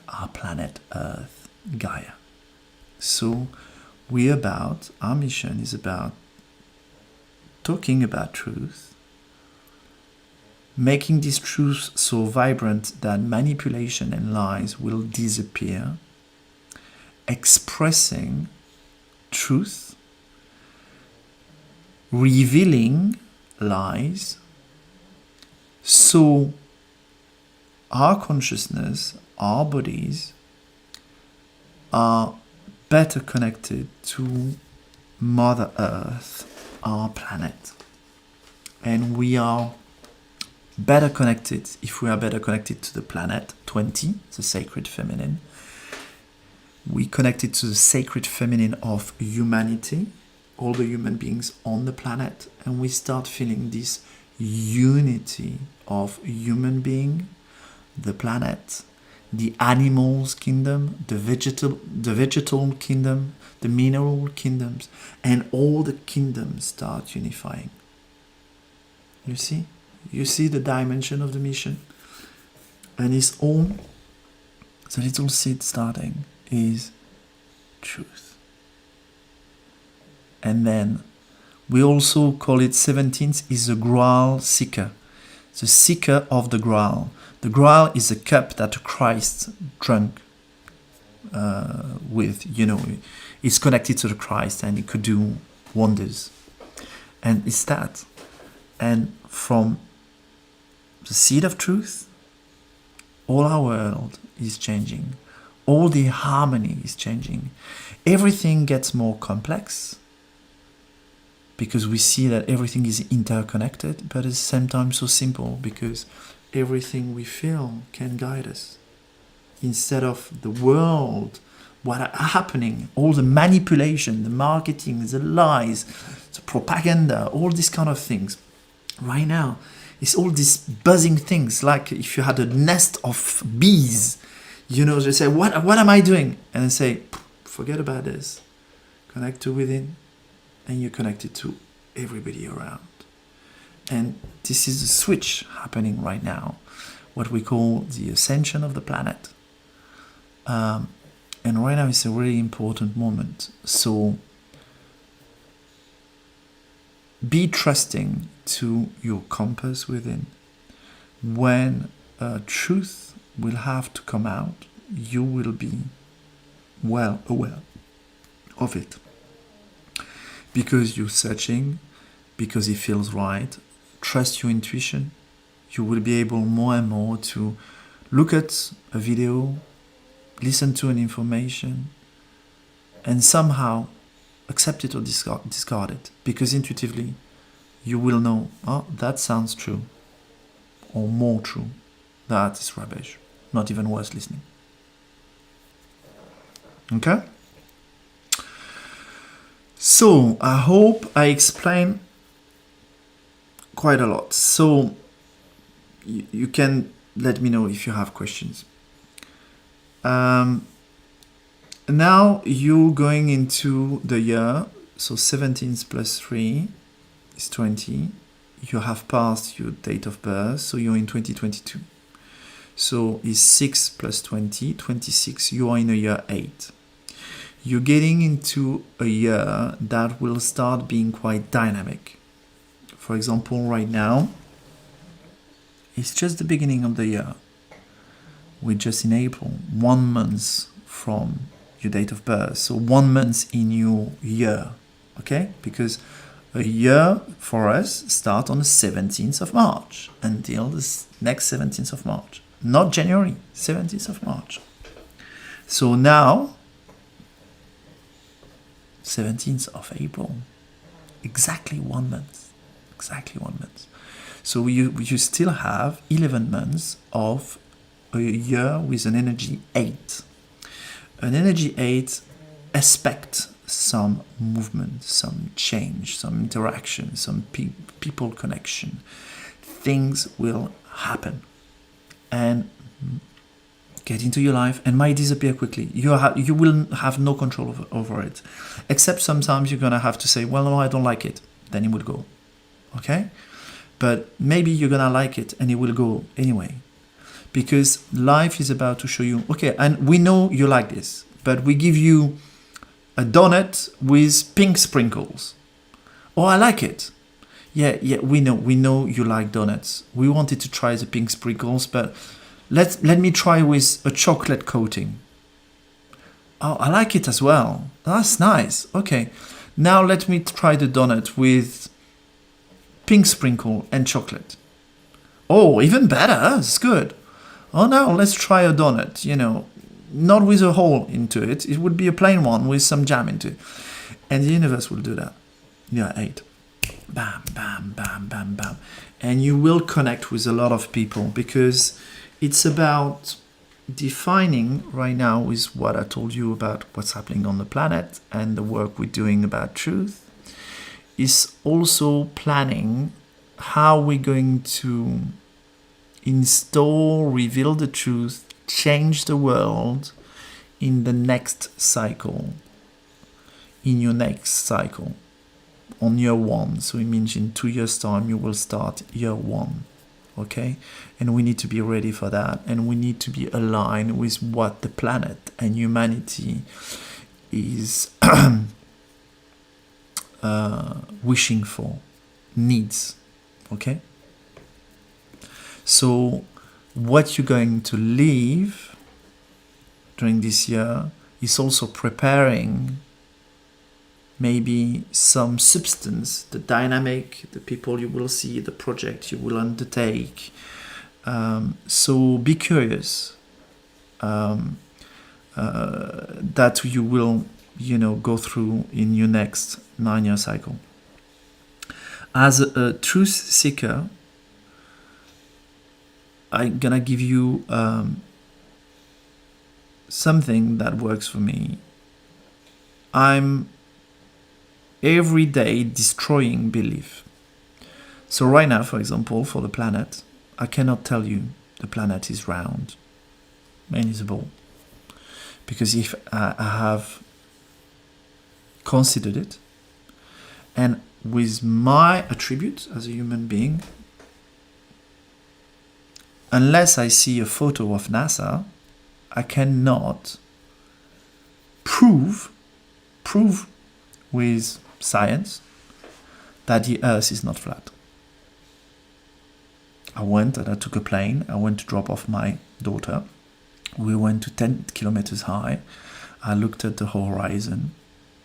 our planet Earth, Gaia. So our mission is about talking about truth, making this truth so vibrant that manipulation and lies will disappear, expressing truth, revealing lies, so our consciousness, our bodies are better connected to Mother Earth, our planet. And we are better connected, if we are better connected to the planet, 20, the sacred feminine. We connected to the sacred feminine of humanity, all the human beings on the planet, and we start feeling this unity of human being, the planet, the animals kingdom, the vegetal kingdom, the mineral kingdoms, and all the kingdoms start unifying. You see? You see the dimension of the mission? And it's all, the little seed starting is truth. And then we also call it 17th is the Graal seeker. The seeker of the Graal. The Graal is a cup that Christ drank with, it's connected to the Christ and it could do wonders. And it's that. And from the seed of truth, all our world is changing. All the harmony is changing. Everything gets more complex because we see that everything is interconnected, but at the same time so simple because everything we feel can guide us. Instead of the world, what are happening, all the manipulation, the marketing, the lies, the propaganda, all these kind of things. Right now, it's all these buzzing things, like if you had a nest of bees, they say, what am I doing? And they say, forget about this. Connect to within, and you're connected to everybody around. And this is the switch happening right now, what we call the ascension of the planet. And right now it's a really important moment. So be trusting to your compass within. When truth will have to come out, you will be well aware of it. Because you're searching, because it feels right. Trust your intuition. You will be able more and more to look at a video, listen to an information, and somehow accept it or discard it. Because intuitively, you will know, oh, that sounds true. Or more true. That is rubbish. Not even worth listening. Okay? So, I hope I explained quite a lot. So, you can let me know if you have questions. Now, you're going into the year. So, 17 plus 3 is 20. You have passed your date of birth. So, you're in 2022. So, is 6 plus 20, 26. You are in a year 8. You're getting into a year that will start being quite dynamic. For example, right now, it's just the beginning of the year. We're just in April, 1 month from your date of birth. So 1 month in your year, okay? Because a year for us starts on the 17th of March until the next 17th of March. Not January, 17th of March. So now, 17th of April, exactly 1 month. Exactly 1 month. So you still have 11 months of a year with an energy 8. An energy 8 expects some movement, some change, some interaction, some people connection. Things will happen and get into your life and might disappear quickly. You will have no control over it. Except sometimes you're going to have to say, well, no, I don't like it. Then it will go. Okay? But maybe you're going to like it and it will go anyway. Because life is about to show you, okay, and we know you like this, but we give you a donut with pink sprinkles. Oh, I like it. Yeah, we know you like donuts. We wanted to try the pink sprinkles, but let me try with a chocolate coating. Oh, I like it as well. That's nice. Okay. Now let me try the donut with pink sprinkle and chocolate. Oh, even better, it's good. Oh no, let's try a donut, not with a hole into it. It would be a plain one with some jam into it. And the universe will do that. Yeah, 8. Bam, bam, bam, bam, bam. And you will connect with a lot of people because it's about defining right now with what I told you about what's happening on the planet and the work we're doing about truth. Is also planning how we're going to install, reveal the truth, change the world in the next cycle, in your next cycle, on year 1. So it means in 2 years' time, you will start year 1, okay? And we need to be ready for that, and we need to be aligned with what the planet and humanity is wishing for, needs, okay? So what you're going to leave during this year is also preparing maybe some substance, the dynamic, the people you will see, the project you will undertake. So be curious that you will go through in your next 9-year cycle. As a truth seeker, I'm gonna give you something that works for me. I'm every day destroying belief. So right now, for example, for the planet, I cannot tell you the planet is round and is a ball. Because if I have considered it, and with my attributes as a human being, unless I see a photo of NASA, I cannot prove with science that the Earth is not flat. I went and I took a plane. I went to drop off my daughter. We went to 10 kilometers high. I looked at the horizon,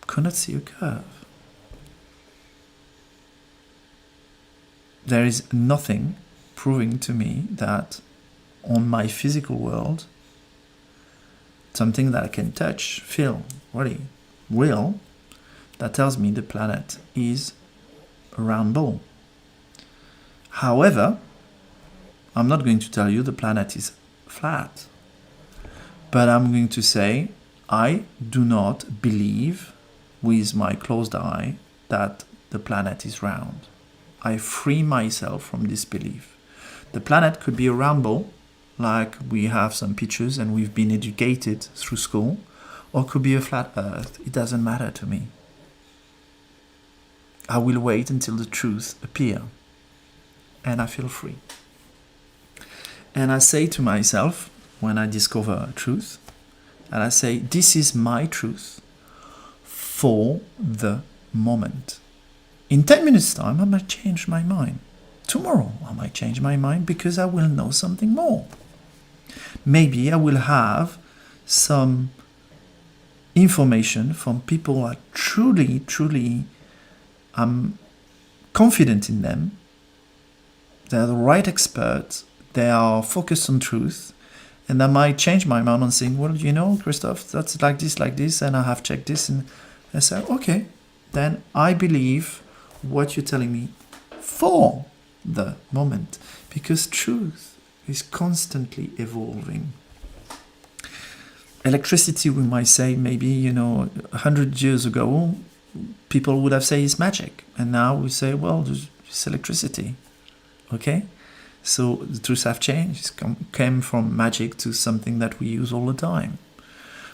could not see a curve. There is nothing proving to me that on my physical world, something that I can touch, feel, really, will, that tells me the planet is a round ball. However, I'm not going to tell you the planet is flat, but I'm going to say I do not believe with my closed eye that the planet is round. I free myself from this belief. The planet could be a round ball, like we have some pictures and we've been educated through school, or could be a flat earth. It doesn't matter to me. I will wait until the truth appears, and I feel free. And I say to myself, when I discover a truth, and I say, this is my truth for the moment. In 10 minutes' time, I might change my mind. Tomorrow, I might change my mind because I will know something more. Maybe I will have some information from people who are truly, I'm confident in them. They're the right experts. They are focused on truth. And I might change my mind and saying, well, Christophe, that's like this, and I have checked this. And I say, okay, then I believe what you're telling me for the moment, because truth is constantly evolving. Electricity, we might say, maybe 100 years ago people would have said it's magic, and now we say, well, it's electricity. Okay, so the truths have changed. It came from magic to something that we use all the time,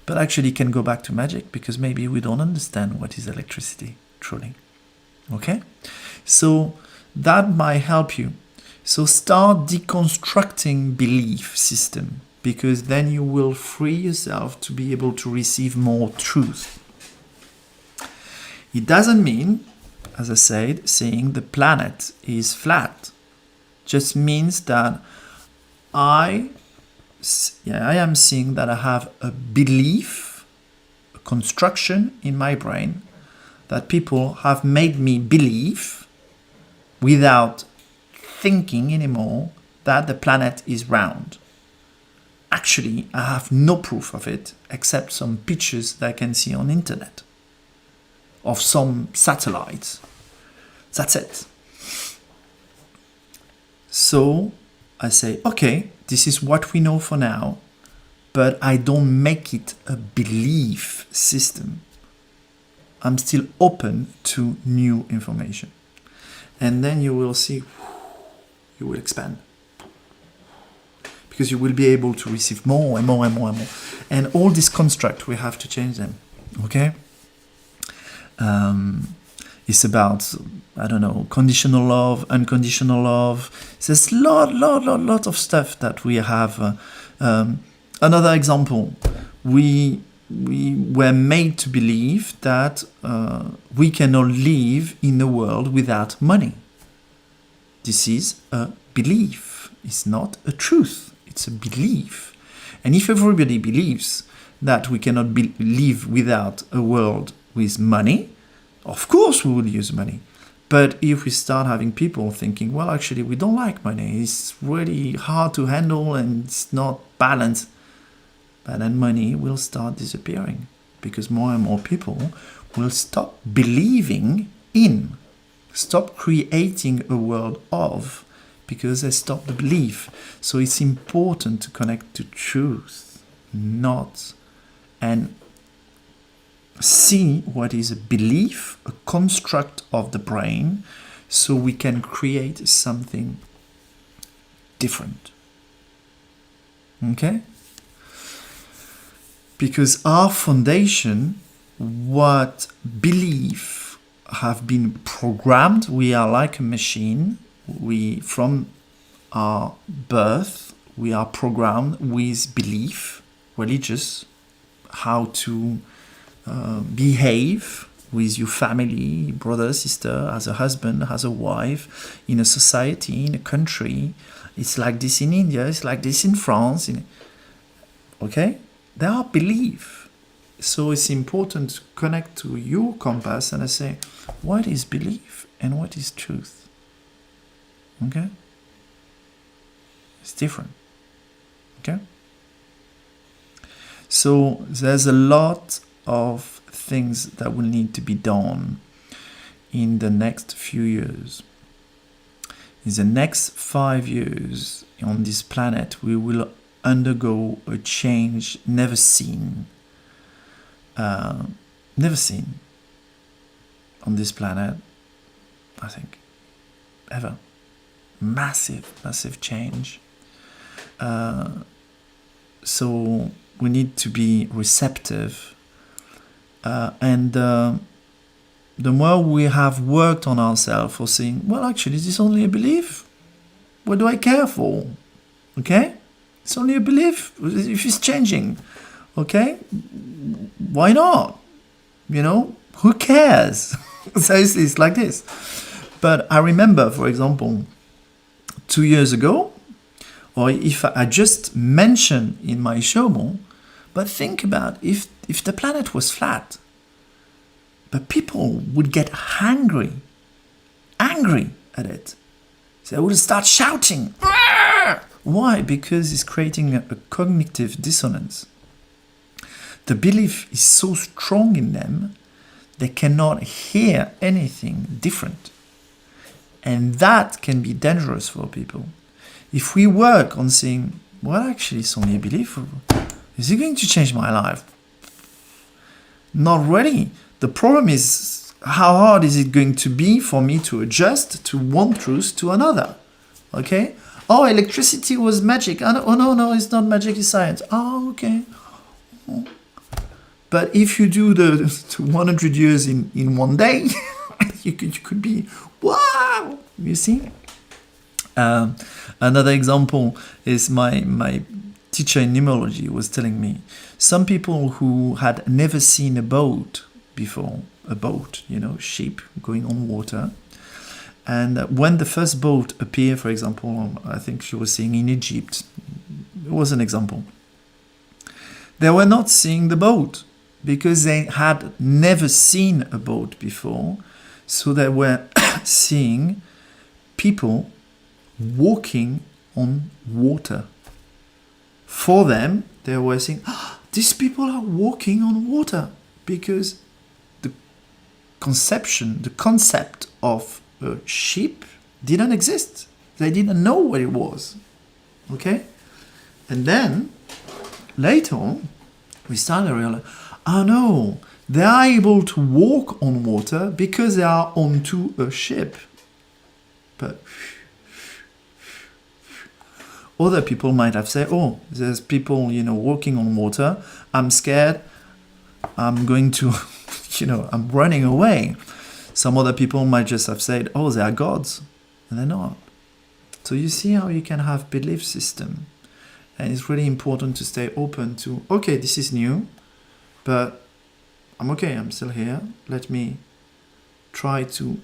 but actually can go back to magic because maybe we don't understand what is electricity truly. Okay, so that might help you. So start deconstructing belief system, because then you will free yourself to be able to receive more truth. It doesn't mean, as I said, saying the planet is flat. Just means that I am seeing that I have a belief, a construction in my brain that people have made me believe without thinking anymore that the planet is round. Actually, I have no proof of it except some pictures that I can see on internet of some satellites. That's it. So I say, okay, this is what we know for now, but I don't make it a belief system. I'm still open to new information. And then you will see, you will expand. Because you will be able to receive more and more and more and more. And all these constructs, we have to change them. Okay? It's about, I don't know, conditional love, unconditional love. There's lot of stuff that we have. Another example, we were made to believe that we cannot live in a world without money. This is a belief. It's not a truth. It's a belief. And if everybody believes that we cannot live without a world with money, of course we will use money. But if we start having people thinking, well, actually, we don't like money, it's really hard to handle and it's not balanced, but then money will start disappearing because more and more people will stop believing in, stop creating a world of, because they stop the belief. So it's important to connect to truth, not, and see what is a belief, a construct of the brain, so we can create something different. Okay? Because our foundation, what belief have been programmed, we are like a machine. We, from our birth, we are programmed with belief, religious, how to behave with your family, brother, sister, as a husband, as a wife, in a society, in a country. It's like this in India, it's like this in France. Okay? There are belief. So it's important to connect to your compass and I say, what is belief and what is truth? Okay? It's different. Okay? So there's a lot of things that will need to be done in the next few years. In the next 5 years on this planet, we will undergo a change never seen on this planet, I think, ever. Massive change. So we need to be receptive. And the more we have worked on ourselves for saying, well, actually, is this only a belief? What do I care for? Okay? It's only a belief. If it's changing, okay? Why not? You know, who cares? So it's like this. But I remember, for example, 2 years ago, or if I just mentioned in my show, but think about if the planet was flat, but people would get angry at it. So they would start shouting. Why? Because it's creating a cognitive dissonance. The belief is so strong in them, they cannot hear anything different. And that can be dangerous for people. If we work on saying, well, actually, it's only a belief, is it going to change my life? Not really. The problem is, how hard is it going to be for me to adjust to one truth to another? Okay? Oh, electricity was magic. Oh, no, it's not magic, it's science. Oh, okay. But if you do the 100 years in one day, you could be, wow! You see? Another example is my teacher in numerology was telling me, some people who had never seen a boat before, ship going on water, and when the first boat appeared, for example, I think she was saying in Egypt, it was an example, they were not seeing the boat because they had never seen a boat before, so they were seeing people walking on water. For them, they were saying, these people are walking on water, because the concept of a ship didn't exist. They didn't know what it was. Okay? And then, later on, we started to realize, oh no, they are able to walk on water because they are onto a ship. But other people might have said, oh, there's people, walking on water. I'm scared. I'm going to, I'm running away. Some other people might just have said, oh, they are gods. And they're not. So you see how you can have belief system. And it's really important to stay open to, okay, this is new, but I'm okay, I'm still here. Let me try to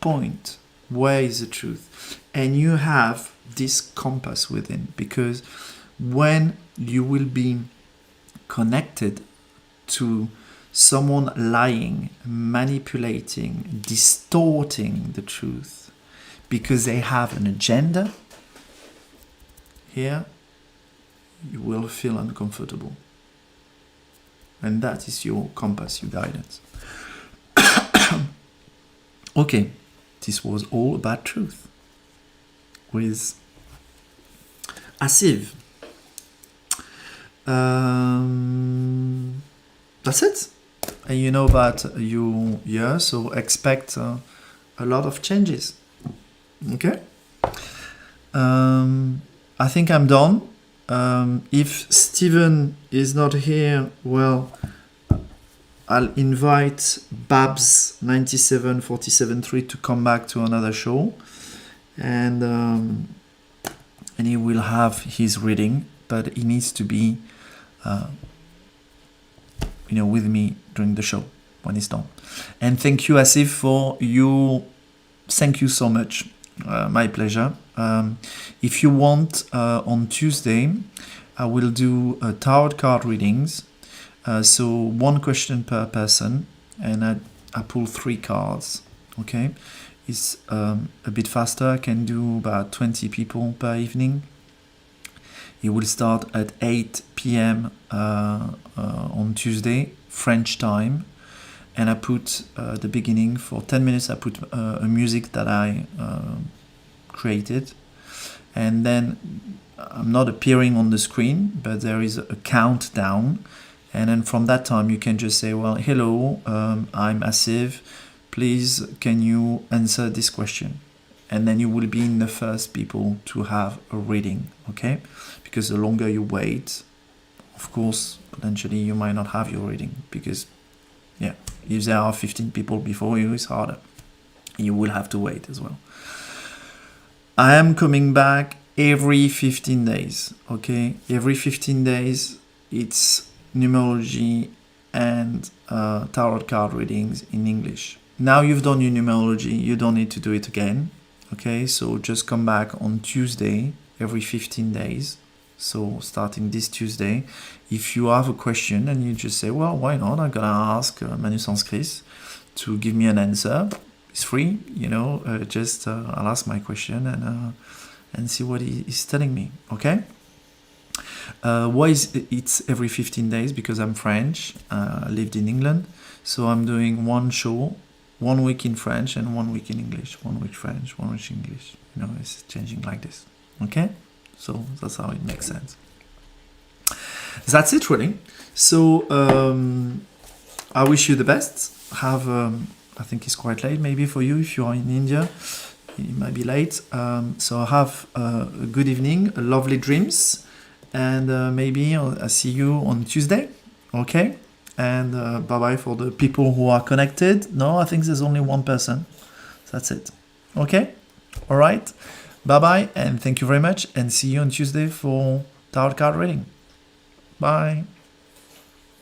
point where is the truth. And you have this compass within, because when you will be connected to someone lying, manipulating, distorting the truth because they have an agenda, here you will feel uncomfortable. And that is your compass, your guidance. Okay, this was all about truth with Asiv. That's it. And you know that you here, so expect a lot of changes. Okay. I think I'm done. If Steven is not here, well, I'll invite Babs 9747.3 to come back to another show, and he will have his reading, but he needs to be, with me during the show when it's done. And thank you, Asif, for you. Thank you so much. My pleasure. If you want, on Tuesday, I will do tarot card readings. So one question per person, and I pull 3 cards. Okay, it's a bit faster. I can do about 20 people per evening. It will start at 8 p.m. On Tuesday, French time. And I put the beginning for 10 minutes. I put a music that I created. And then I'm not appearing on the screen, but there is a countdown. And then from that time, you can just say, well, hello, I'm Asiv. Please, can you answer this question? And then you will be in the first people to have a reading, okay? Because the longer you wait, of course, potentially you might not have your reading, because, yeah, if there are 15 people before you, it's harder. You will have to wait as well. I am coming back every 15 days, okay? Every 15 days, it's numerology and tarot card readings in English. Now you've done your numerology, you don't need to do it again, okay? So just come back on Tuesday, every 15 days. So starting this Tuesday, if you have a question and you just say, well, why not? I'm gonna ask ManuSensCris to give me an answer. It's free, just I'll ask my question and see what he's telling me, okay? Why is it's every 15 days? Because I'm French, I lived in England, so I'm doing one show, 1 week in French and 1 week in English, 1 week French, 1 week English, it's changing like this, okay? So that's how it makes sense. That's it, really. So I wish you the best. Have I think it's quite late maybe for you if you are in India. It might be late. So have a good evening, lovely dreams, and maybe I'll see you on Tuesday. Okay? And bye-bye for the people who are connected. No, I think there's only one person. That's it. Okay? All right. Bye-bye, and thank you very much, and see you on Tuesday for tarot card reading. Bye.